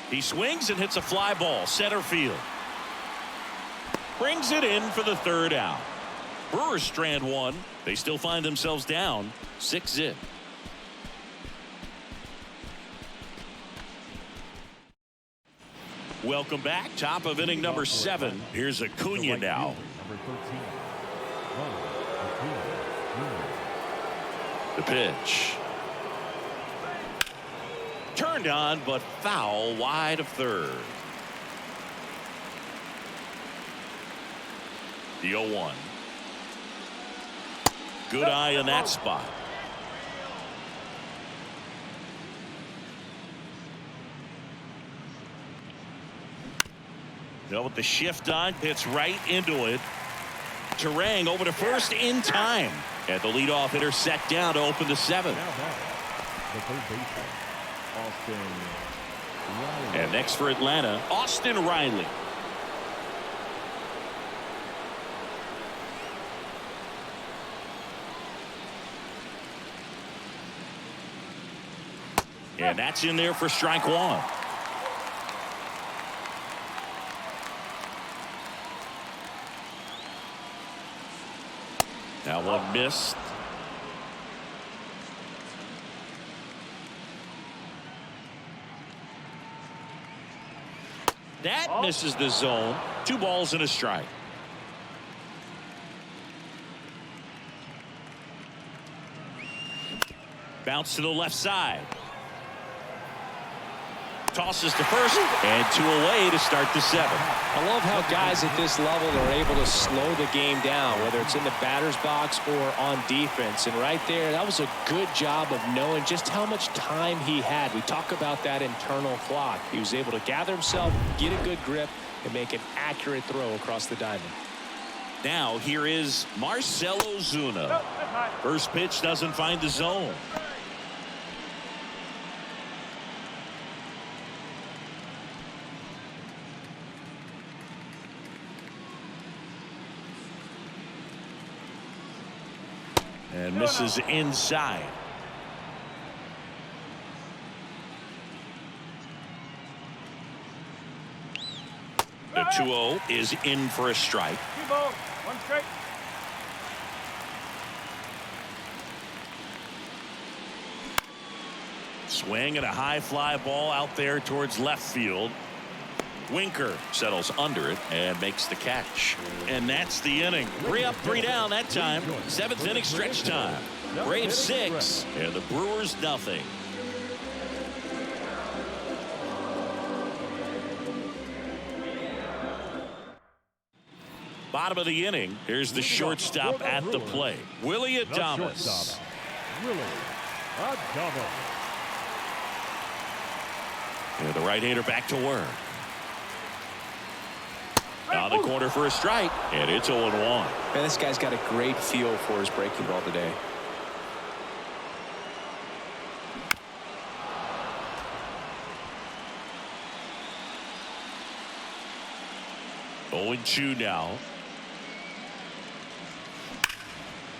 He swings and hits a fly ball center field. Brings it in for the third out. Brewers strand one. They still find themselves down 6-0. Welcome back. Top of inning number 7. Here's Acuna now. Number 13. Acuna. The pitch. Turned on, but foul wide of third. The 0-1. Good eye in that spot. Now with the shift on, hits right into it. Terang over to first in time. And the leadoff hitter set down to open the 7th. Now the third baseman, Austin Riley. And next for Atlanta, Austin Riley. And that's in there for strike 1. That one missed. That misses the zone. 2 balls and a strike. Bounce to the left side. Tosses to first and 2 away to start the 7th. I love how guys at this level are able to slow the game down, whether it's in the batter's box or on defense. And right there, that was a good job of knowing just how much time he had. We talk about that internal clock. He was able to gather himself, get a good grip, and make an accurate throw across the diamond. Now here is Marcell Ozuna. First pitch doesn't find the zone. And misses inside. The 2-0 is in for a strike. 2 balls, 1 strike. Swing and a high fly ball out there towards left field. Winker settles under it and makes the catch. And that's the inning. 3 up, 3 down that time. 7th inning stretch time. Braves 6 and the Brewers nothing. Bottom of the inning. Here's the shortstop at the plate. Willie Adames. Willie Adames. And the right-hander back to work. On the corner for a strike, and it's 0-1. Man, this guy's got a great feel for his breaking ball today. Oh, 0-2 now.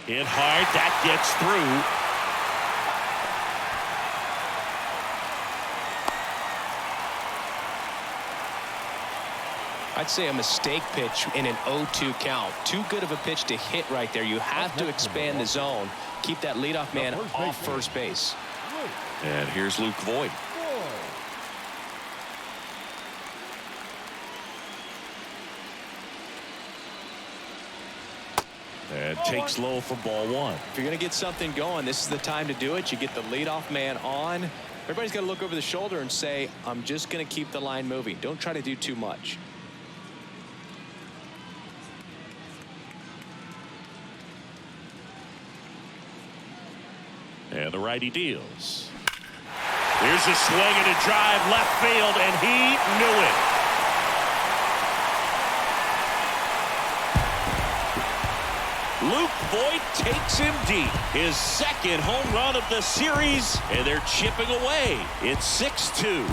Hit hard, that gets through. I'd say a mistake pitch in an 0-2 count. Too good of a pitch to hit right there. You have to expand the zone. Keep that leadoff man off first base. And here's Luke Voigt. And takes low for ball 1. If you're going to get something going, this is the time to do it. You get the leadoff man on. Everybody's got to look over the shoulder and say, I'm just going to keep the line moving. Don't try to do too much. And the righty deals. Here's a swing and a drive left field, and he knew it. Luke Voigt takes him deep. His second home run of the series, and they're chipping away. It's 6-2.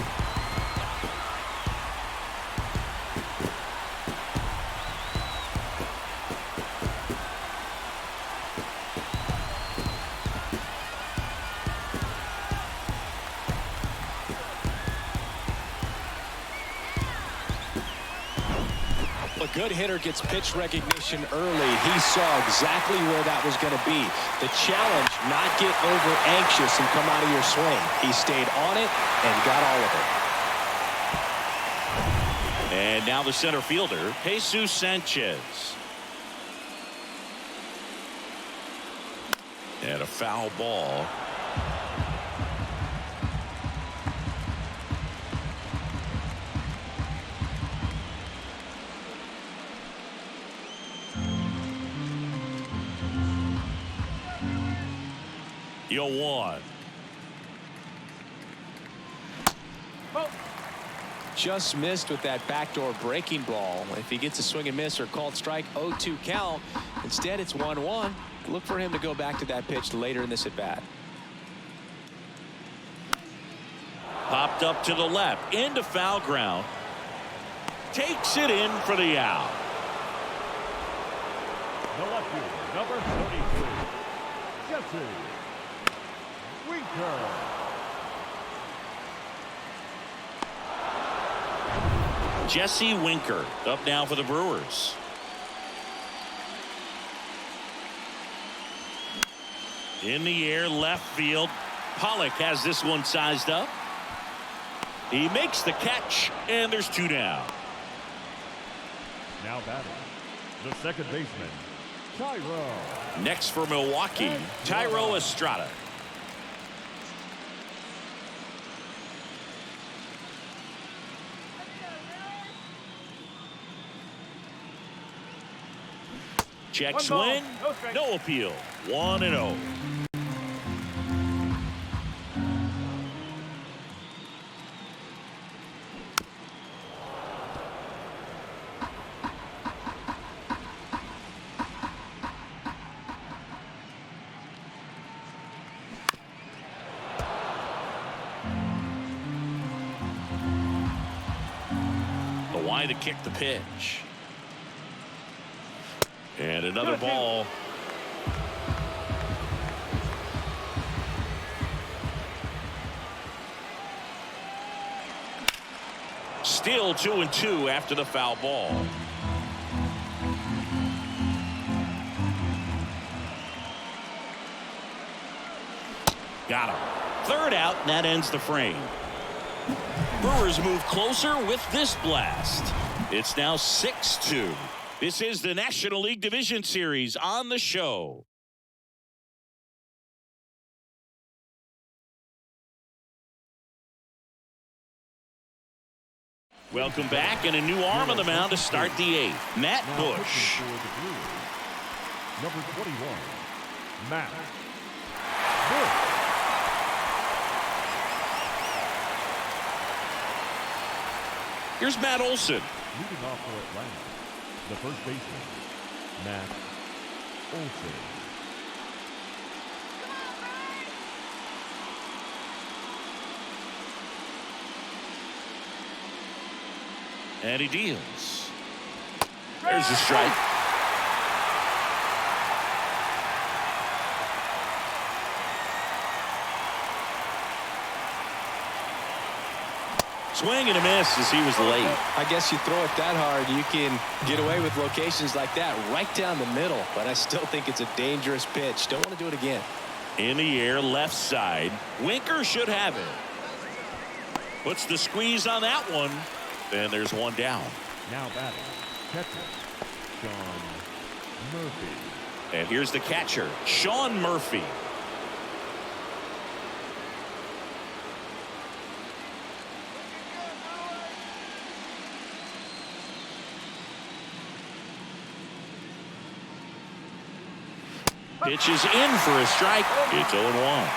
A good hitter gets pitch recognition early. He saw exactly where that was going to be. The challenge, not get over anxious and come out of your swing. He stayed on it and got all of it. And now the center fielder, Jesus Sanchez. And a foul ball. You'll one. Just missed with that backdoor breaking ball. If he gets a swing and miss or called strike, 0-2 count. Instead, it's 1-1. Look for him to go back to that pitch later in this at bat. Popped up to the left, into foul ground. Takes it in for the out. The left fielder, number 42, Jesse Winker. Jesse Winker up now for the Brewers. In the air, left field. Pollock has this one sized up. He makes the catch, and there's two down. Now batting, the second baseman, Tyro. Next for Milwaukee, Tyro Estrada. Check swing, no appeal. 1-0. The wide to kick the pitch. And another ball. Still 2-2 after the foul ball. Got him. Third out, and that ends the frame. Brewers move closer with this blast. It's now 6-2. This is the National League Division Series on the show. Welcome back, and a new arm on the mound to start the eighth. Matt Bush. Number 21, Matt Bush. Here's Matt Olson. Leading off for Atlanta, the first baseman, Matt Olson. And he deals. There's the strike. Swing and a miss as he was late. I guess you throw it that hard, you can get away with locations like that right down the middle. But I still think it's a dangerous pitch. Don't want to do it again. In the air, left side. Winker should have it. Puts the squeeze on that one. And there's one down. Now batting, catcher, Sean Murphy. And here's the catcher, Sean Murphy. Pitch is in for a strike. It's 0-1.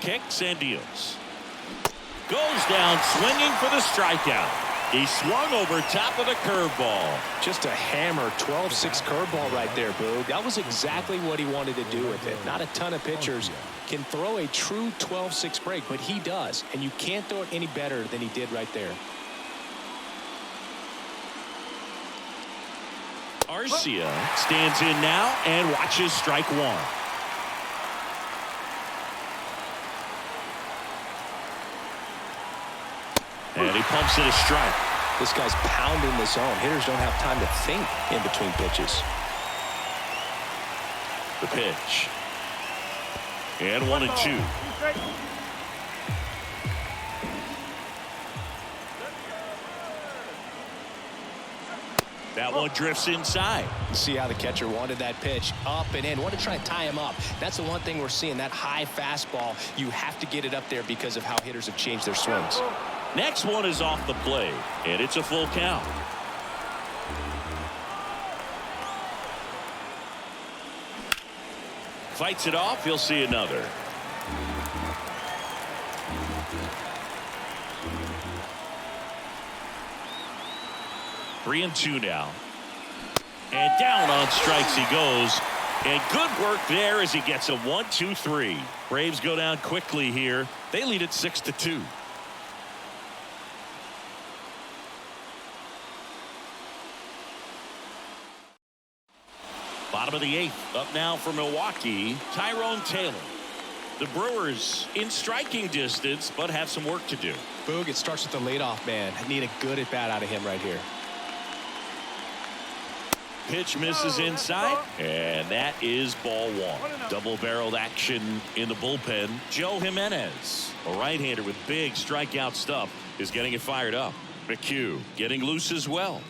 kicks and deals. Goes down swinging for the strikeout. He swung over top of the curveball. Just a hammer 12-6 curveball right there, Boog. That was exactly what he wanted to do with it. Not a ton of pitchers can throw a true 12-6 break, but he does. And you can't throw it any better than he did right there. Arcia stands in now and watches strike one. And he pumps it a strike. This guy's pounding the zone. Hitters don't have time to think in between pitches. The pitch. And 1-2. That one drifts inside. See how the catcher wanted that pitch up and in. Want to try and tie him up. That's the one thing we're seeing. That high fastball, you have to get it up there because of how hitters have changed their swings. Next one is off the plate, and it's a full count. Fights it off. He'll see another. Three and two now. And down on strikes he goes. And good work there as he gets a 1-2-3. Braves go down quickly here. They lead it 6-2. Bottom of the eighth. Up now for Milwaukee, Tyrone Taylor. The Brewers in striking distance, but have some work to do. Boog, it starts with the leadoff man. I need a good at bat out of him right here. Pitch misses inside, and that is ball one. Double-barreled action in the bullpen. Joe Jimenez, a right-hander with big strikeout stuff, is getting it fired up. McHugh getting loose as well.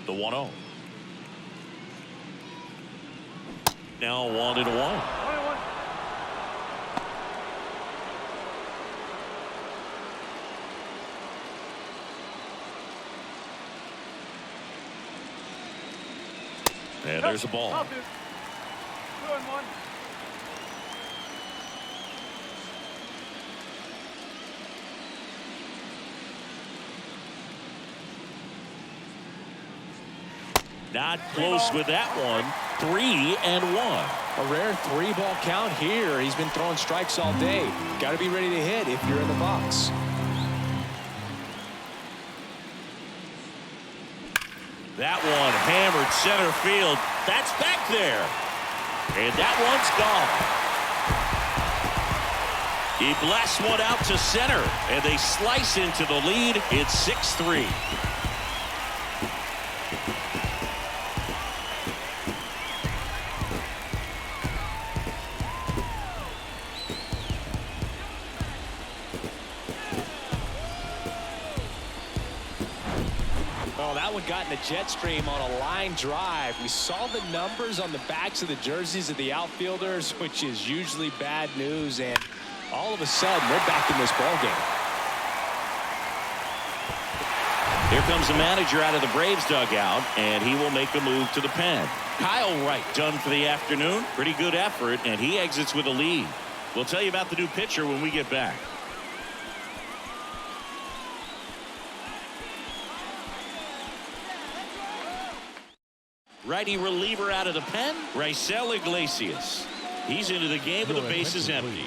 The 1-0. Now 1-1. And there's a ball. 2-1. Not close with that one. 3-1. A rare 3-ball count here. He's been throwing strikes all day. Got to be ready to hit if you're in the box. That one hammered center field. That's back there. And that one's gone. He blasts one out to center, and they slice into the lead. It's 6-3. Got in a jet stream on a line drive. We saw the numbers on the backs of the jerseys of the outfielders, which is usually bad news, and all of a sudden we're back in this ball game. Here comes the manager out of the Braves dugout, and he will make a move to the pen. Kyle Wright done for the afternoon. Pretty good effort, and he exits with a lead. We'll tell you about the new pitcher when we get back. Righty reliever out of the pen, Raisel Iglesias. He's into the game with the bases empty.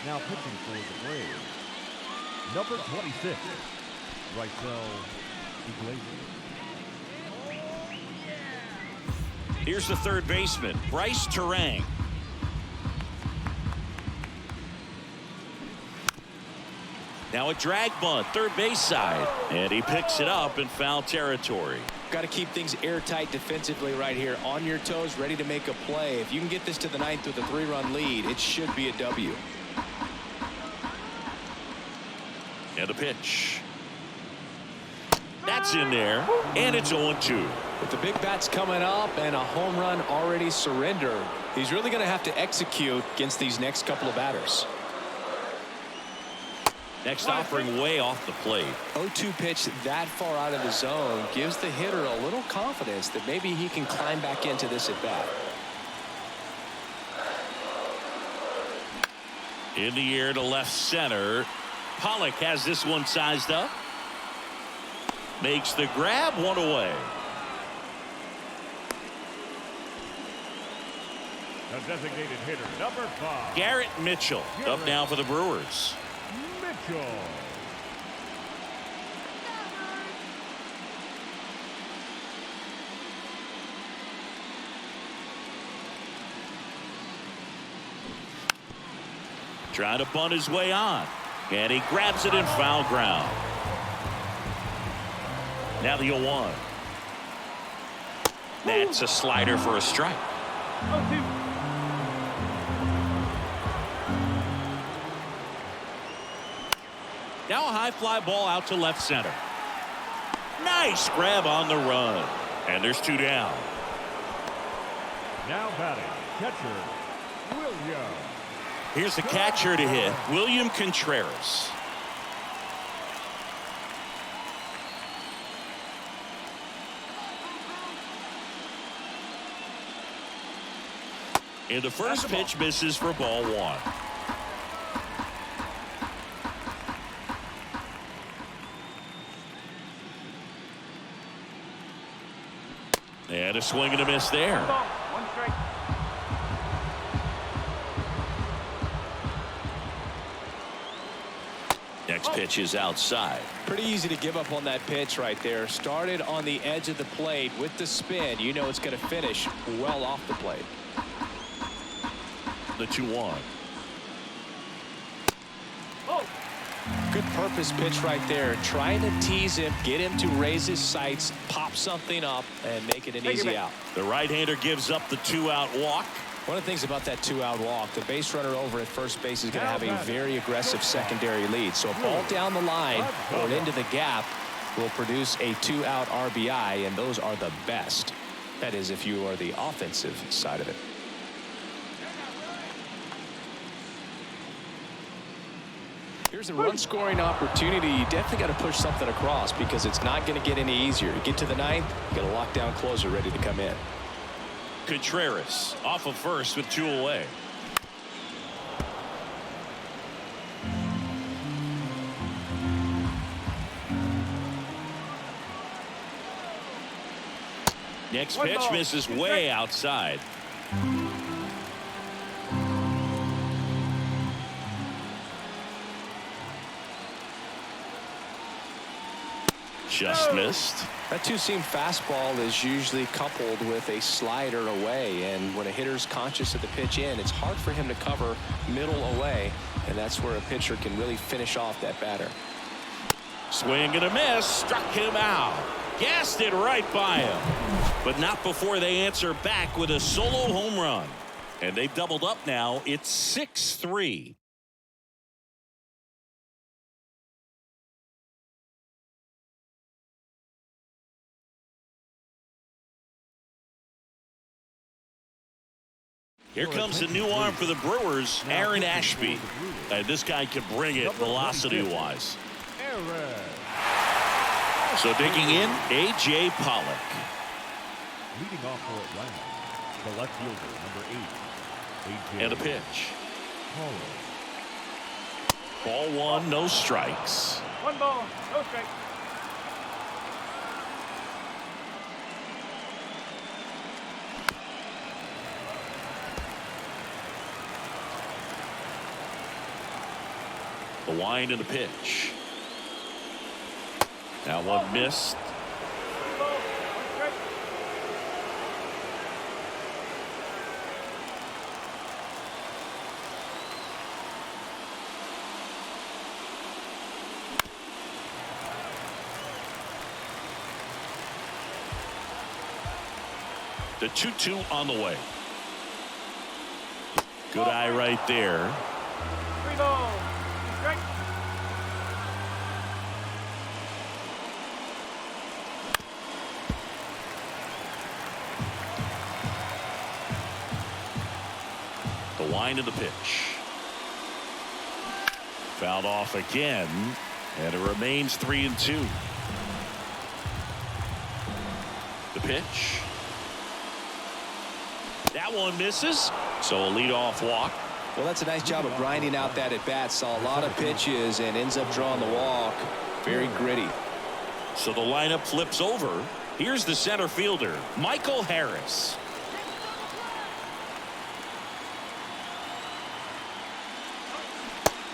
Now pitching for the Braves, number 26, Raisel Iglesias. Here's the third baseman, Bryce Terang. Now a drag bunt, third base side, and he picks it up in foul territory. Got to keep things airtight defensively right here. On your toes, ready to make a play. If you can get this to the ninth with a 3-run lead, it should be a W. And a pitch. That's in there, and it's 0-2. With the big bats coming up and a home run already surrendered, he's really going to have to execute against these next couple of batters. Next offering way off the plate. 0-2 pitch that far out of the zone gives the hitter a little confidence that maybe he can climb back into this at bat. In the air to left center. Pollock has this one sized up. Makes the grab, one away. The designated hitter, number 5. Garrett Mitchell up now for the Brewers. Mitchell. Trying to bunt his way on. And he grabs it in foul ground. Now the 0-1. That's a slider for a strike. 0-2. Now a high fly ball out to left center. Nice grab on the run. And there's 2 down. Now batting, catcher, William. Here's the catcher to hit, William Contreras. And the first pitch misses for ball 1. And a swing and a miss there. 1 strike. Next pitch is outside. Pretty easy to give up on that pitch right there. Started on the edge of the plate with the spin. You know it's going to finish well off the plate. The 2-1. Oh. Good purpose pitch right there. Trying to tease him, get him to raise his sights, pop something up, and make it an easy out. The right-hander gives up the 2-out walk. One of the things about that 2-out walk, the base runner over at first base is going to have a very aggressive secondary lead. So a ball down the line or into the gap will produce a 2-out RBI, and those are the best. That is, if you are the offensive side of it. Here's a run-scoring opportunity. You definitely got to push something across because it's not going to get any easier. You get to the 9th, you got a lockdown closer ready to come in. Contreras off of first with 2 away. Next pitch misses way outside. Just missed. That 2-seam fastball is usually coupled with a slider away, and when a hitter's conscious of the pitch in, it's hard for him to cover middle away, and that's where a pitcher can really finish off that batter. Swing and a miss, struck him out. Gassed it right by him, but not before they answer back with a solo home run. And they've doubled up now. It's 6-3. Here comes the new arm for the Brewers, Aaron Ashby. And this guy can bring it velocity-wise. So digging in, A.J. Pollock. Leading off for Atlanta, the left fielder, number 8. A.J. And a pitch. Pollock. Ball 1, no strikes. 1 ball, no strike. The wind and the pitch. Now one missed. 3 balls, 1 strike. The 2-2 on the way. Good eye right there. 3 balls, 2 strikes. The wind of the pitch. Fouled off again, and it remains 3-2. The pitch. That one misses, so a leadoff walk. Well, that's a nice job of grinding out that at-bat. Saw a lot of pitches and ends up drawing the walk. Very gritty. So the lineup flips over. Here's the center fielder, Michael Harris.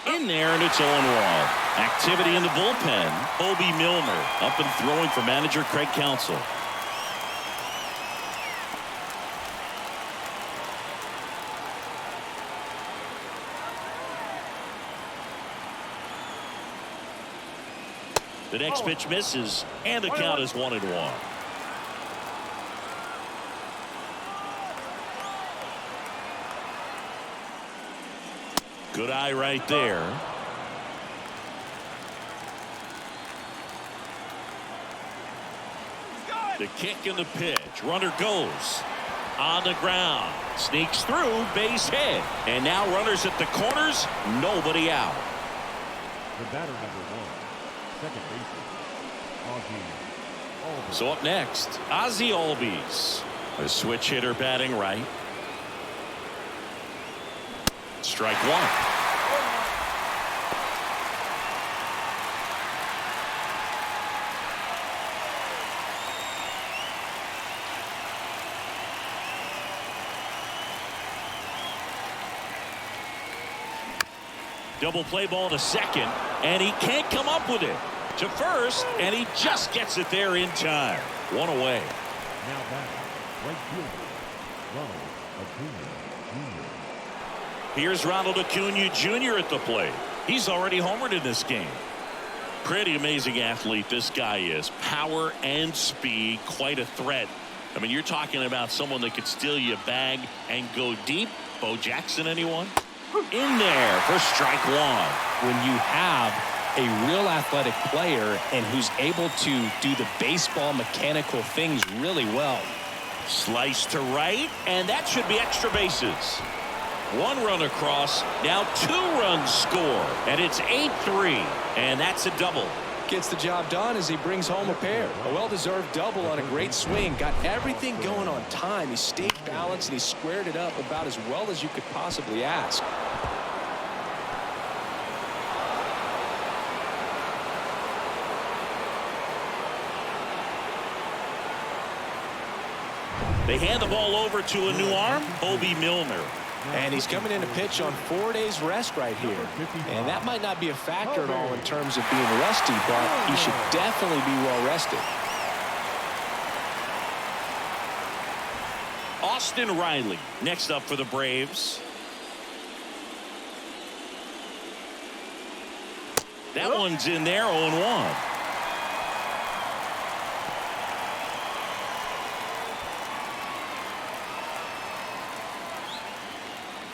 In there, and it's 0-1. Activity in the bullpen. Obi Milner up and throwing for manager Craig Counsell. The next pitch misses, and the count is 1-1. Good eye right there. The kick and the pitch. Runner goes on the ground. Sneaks through, base hit. And now runners at the corners. Nobody out. The batter number 1, second baseman, Ozzie Albies. So up next, Ozzie Albies. A switch hitter batting right. Strike one. Double play ball to second, and he can't come up with it. To first, and he just gets it there in time. One away. Now batting, right fielder, Ronald Acuna Jr. Here's Ronald Acuna Jr. at the plate. He's already homered in this game. Pretty amazing athlete this guy is. Power and speed, quite a threat. I mean, you're talking about someone that could steal you a bag and go deep. Bo Jackson, anyone? In there for strike one. When you have a real athletic player and who's able to do the baseball mechanical things really well. Slice to right, and that should be extra bases. One run across, now 2 runs score, and it's 8-3, and that's a double. Gets the job done as he brings home a pair. A well-deserved double on a great swing. Got everything going on time. He stayed balanced and he squared it up about as well as you could possibly ask. They hand the ball over to a new arm, Obi Milner. And he's coming in to pitch on 4 days rest right here. And that might not be a factor at all in terms of being rusty, but he should definitely be well rested. Austin Riley next up for the Braves. That one's in there, 0-1.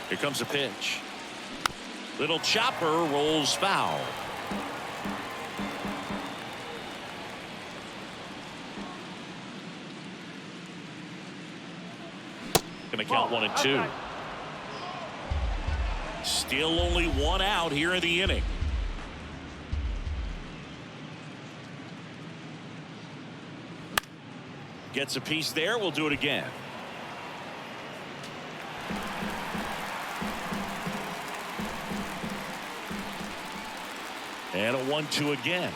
Here comes a pitch. Little chopper rolls foul. Gonna count 1 and 2. Still only 1 out here in the inning. Gets a piece there. We'll do it again. And a 1-2 again.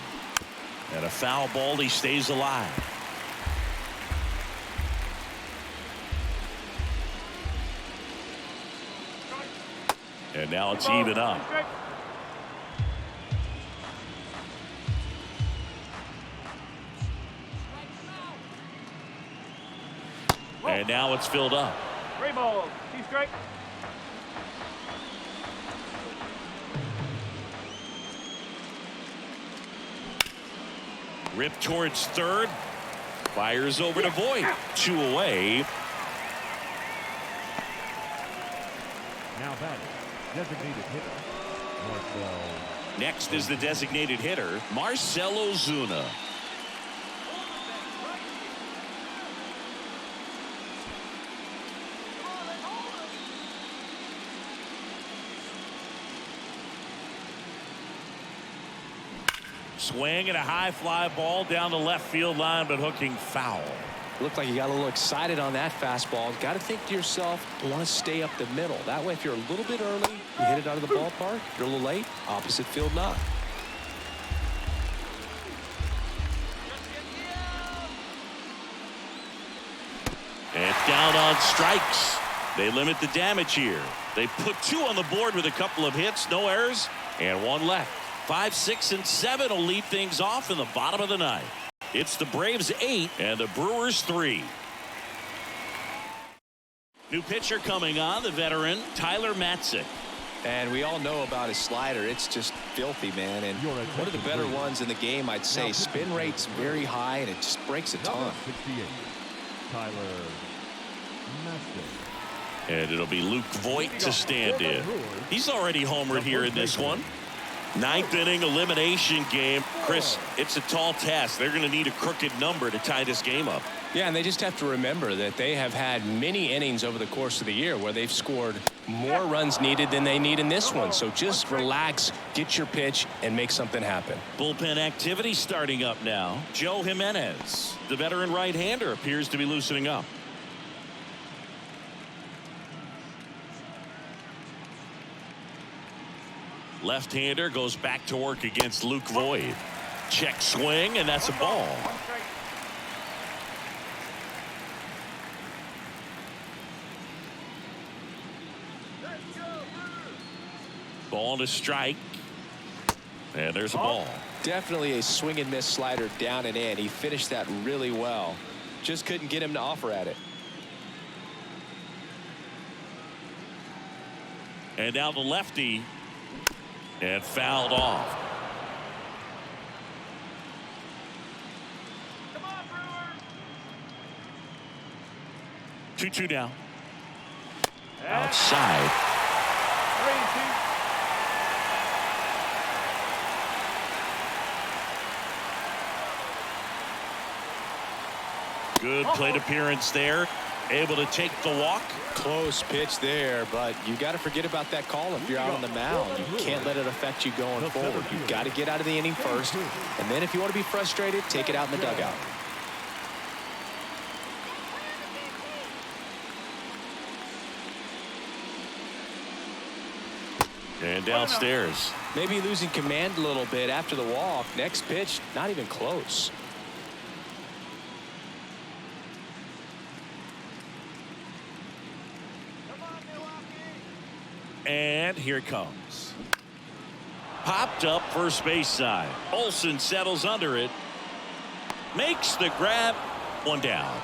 And a foul ball. He stays alive. And now it's even up. And now it's filled up. 3 balls, 2 strikes. Rip towards third. Fires over to Voit. 2 away. Now batting, designated hitter, Marcell. Next is the designated hitter, Marcell Ozuna. Swing and a high fly ball down the left field line, but hooking foul. Looked like you got a little excited on that fastball. Got to think to yourself, you want to stay up the middle. That way, if you're a little bit early, you hit it out of the ballpark. If you're a little late, opposite field knock. And down on strikes. They limit the damage here. They put 2 on the board with a couple of hits, no errors, and 1 left. 5, 6, and 7 will lead things off in the bottom of the 9th. It's the Braves 8 and the Brewers 3. New pitcher coming on, the veteran Tyler Matzik. And we all know about his slider. It's just filthy, man. And one of the better ones in the game, I'd say. Spin rate's very high, and it just breaks a ton. 68, Tyler Matzik. And it'll be Luke Voigt to stand in. He's already homered here in this one. 9th inning elimination game. Chris, it's a tall task. They're going to need a crooked number to tie this game up. Yeah, and they just have to remember that they have had many innings over the course of the year where they've scored more runs needed than they need in this one. So just relax, get your pitch, and make something happen. Bullpen activity starting up now. Joe Jimenez, the veteran right-hander, appears to be loosening up. Left-hander goes back to work against Luke Voigt. Check swing, and that's a ball. Ball to strike. And there's a ball. Definitely a swing and miss slider down and in. He finished that really well. Just couldn't get him to offer at it. And now the lefty. And fouled off. Come on, Brewers. 2-2 now. And Outside. 3-2. Good plate appearance there. Able to take the walk. Close pitch there, but you got to forget about that call if you're out on the mound. You can't let it affect you going forward. You've got to get out of the inning first, and then if you want to be frustrated, take it out in the dugout. And downstairs. Maybe losing command a little bit after the walk. Next pitch, not even close. And here it comes. Popped up first base side. Olsen settles under it. Makes the grab. 1 down.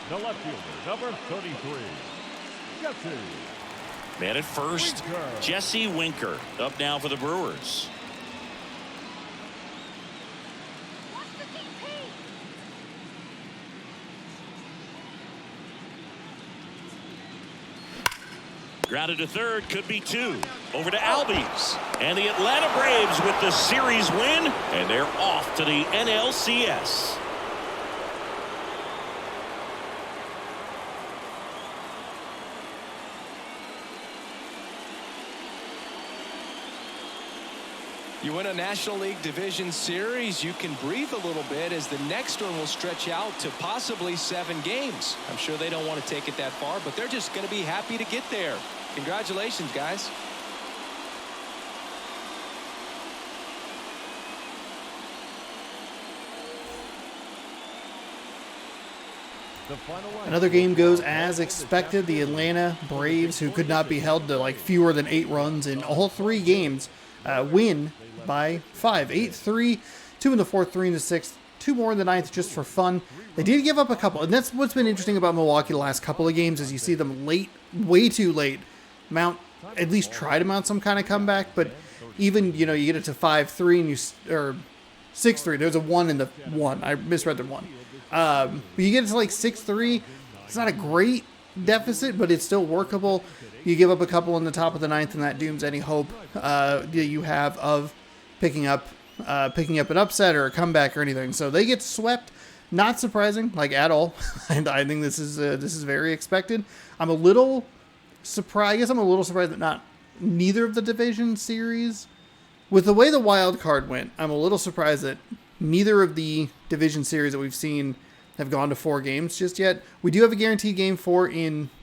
The left fielder, number 33, Jesse. Man at first, Jesse Winker up now for the Brewers. Grounded to third, could be 2. Over to Albies. And the Atlanta Braves with the series win, and they're off to the NLCS. You win a National League Division Series, you can breathe a little bit as the next one will stretch out to possibly 7 games. I'm sure they don't want to take it that far, but they're just going to be happy to get there. Congratulations, guys. Another game goes as expected. The Atlanta Braves, who could not be held to like fewer than 8 runs in all 3 games, win by 5. 8-3, 2 in the 4th, 3 in the 6th, 2 more in the 9th just for fun. They did give up a couple, and that's what's been interesting about Milwaukee the last couple of games is you see them late, way too late, at least try to mount some kind of comeback, but even, you get it to 5-3 and or 6-3. There's a 1 in the 1. I misread the 1. But you get it to like 6-3. It's not a great deficit, but it's still workable. You give up a couple in the top of the 9th, and that dooms any hope that you have of picking up an upset or a comeback or anything. So they get swept. Not surprising, like at all. And I think this is very expected. I'm a little surprised. I guess I'm a little surprised that neither of the division series, with the way the wild card went, I'm a little surprised that neither of the division series that we've seen have gone to 4 games just yet. We do have a guaranteed game 4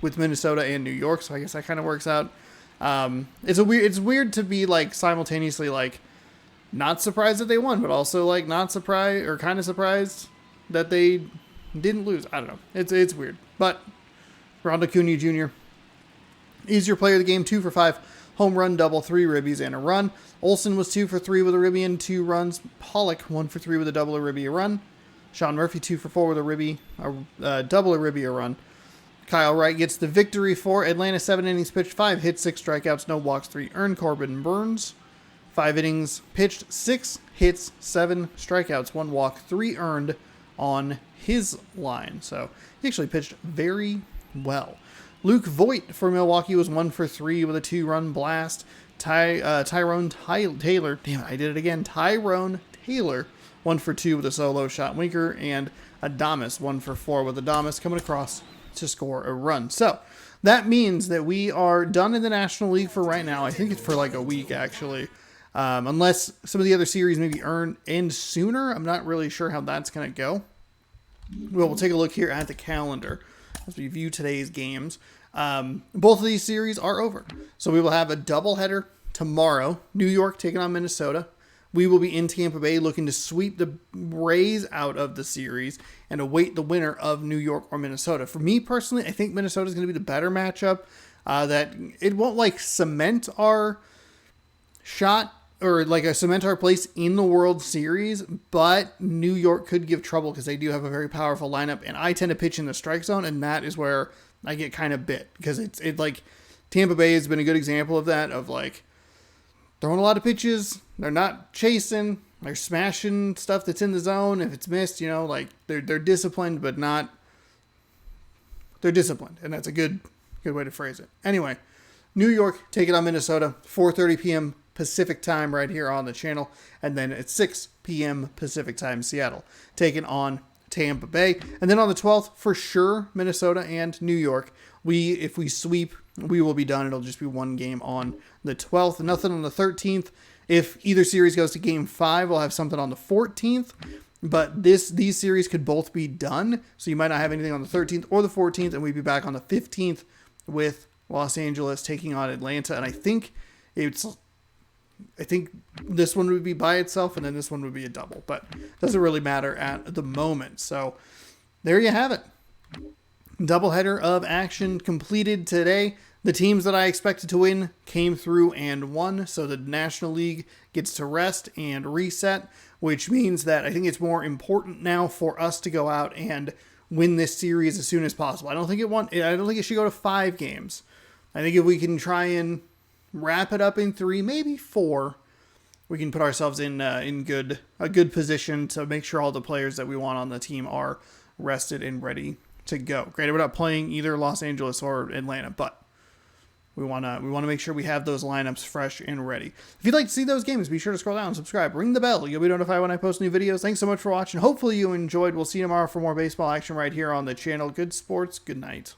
with Minnesota and New York, so I guess that kind of works out. It's weird to be like simultaneously like not surprised that they won, but also like not surprised or kind of surprised that they didn't lose. I don't know. It's weird. But Ronald Acuna Jr. is your player of the game, 2 for 5. Home run, double, 3 ribbies, and a run. Olsen was 2 for 3 with a ribby and 2 runs. Pollock, 1 for 3 with a double, a ribby, a run. Sean Murphy, 2 for 4 with a ribby, a double, a ribby, a run. Kyle Wright gets the victory for Atlanta. 7 innings pitched, 5 hits, 6 strikeouts, no walks, 3 earned. Corbin Burns, 5 innings pitched, 6 hits, 7 strikeouts, 1 walk, 3 earned on his line. So he actually pitched very well. Luke Voigt for Milwaukee was 1 for 3 with a 2-run blast. Tyrone Taylor, damn it, I did it again. Tyrone Taylor, 1 for 2 with a solo shot winker, and Adames, 1 for 4 with Adames coming across to score a run. So that means that we are done in the National League for right now. I think it's for like a week, actually. Unless some of the other series maybe end sooner. I'm not really sure how that's going to go. Well, we'll take a look here at the calendar as we view today's games. Both of these series are over. So we will have a doubleheader tomorrow. New York taking on Minnesota. We will be in Tampa Bay looking to sweep the Rays out of the series and await the winner of New York or Minnesota. For me personally, I think Minnesota is going to be the better matchup. That it won't like cement our shot or like cement our place in the World Series, but New York could give trouble because they do have a very powerful lineup, and I tend to pitch in the strike zone, and that is where I get kind of bit because it's like Tampa Bay has been a good example of that, of like throwing a lot of pitches. They're not chasing. They're smashing stuff that's in the zone. If it's missed, like they're disciplined, but not. They're disciplined, and that's a good way to phrase it. Anyway, New York taking on Minnesota, 4:30 p.m. Pacific time right here on the channel, and then at 6 p.m. Pacific time, Seattle taking on Tampa Bay, and then on the 12th for sure Minnesota and New York. If we sweep, we will be done. It'll just be one game on the 12th. Nothing on the 13th. If either series goes to game 5, we'll have something on the 14th. But these series could both be done, so you might not have anything on the 13th or the 14th, and we'd be back on the 15th with Los Angeles taking on Atlanta. And I think this one would be by itself, and then this one would be a double, but it doesn't really matter at the moment. So there you have it. Doubleheader of action completed today. The teams that I expected to win came through and won, so the National League gets to rest and reset, which means that I think it's more important now for us to go out and win this series as soon as possible. I don't think it should go to 5 games. I think if we can try and wrap it up in 3, maybe 4, we can put ourselves in a good position to make sure all the players that we want on the team are rested and ready to go. Granted, we're not playing either Los Angeles or Atlanta, but we want to make sure we have those lineups fresh and ready. If you'd like to see those games, be sure to scroll down and subscribe. Ring the bell. You'll be notified when I post new videos. Thanks so much for watching. Hopefully you enjoyed. We'll see you tomorrow for more baseball action right here on the channel. Good sports. Good night.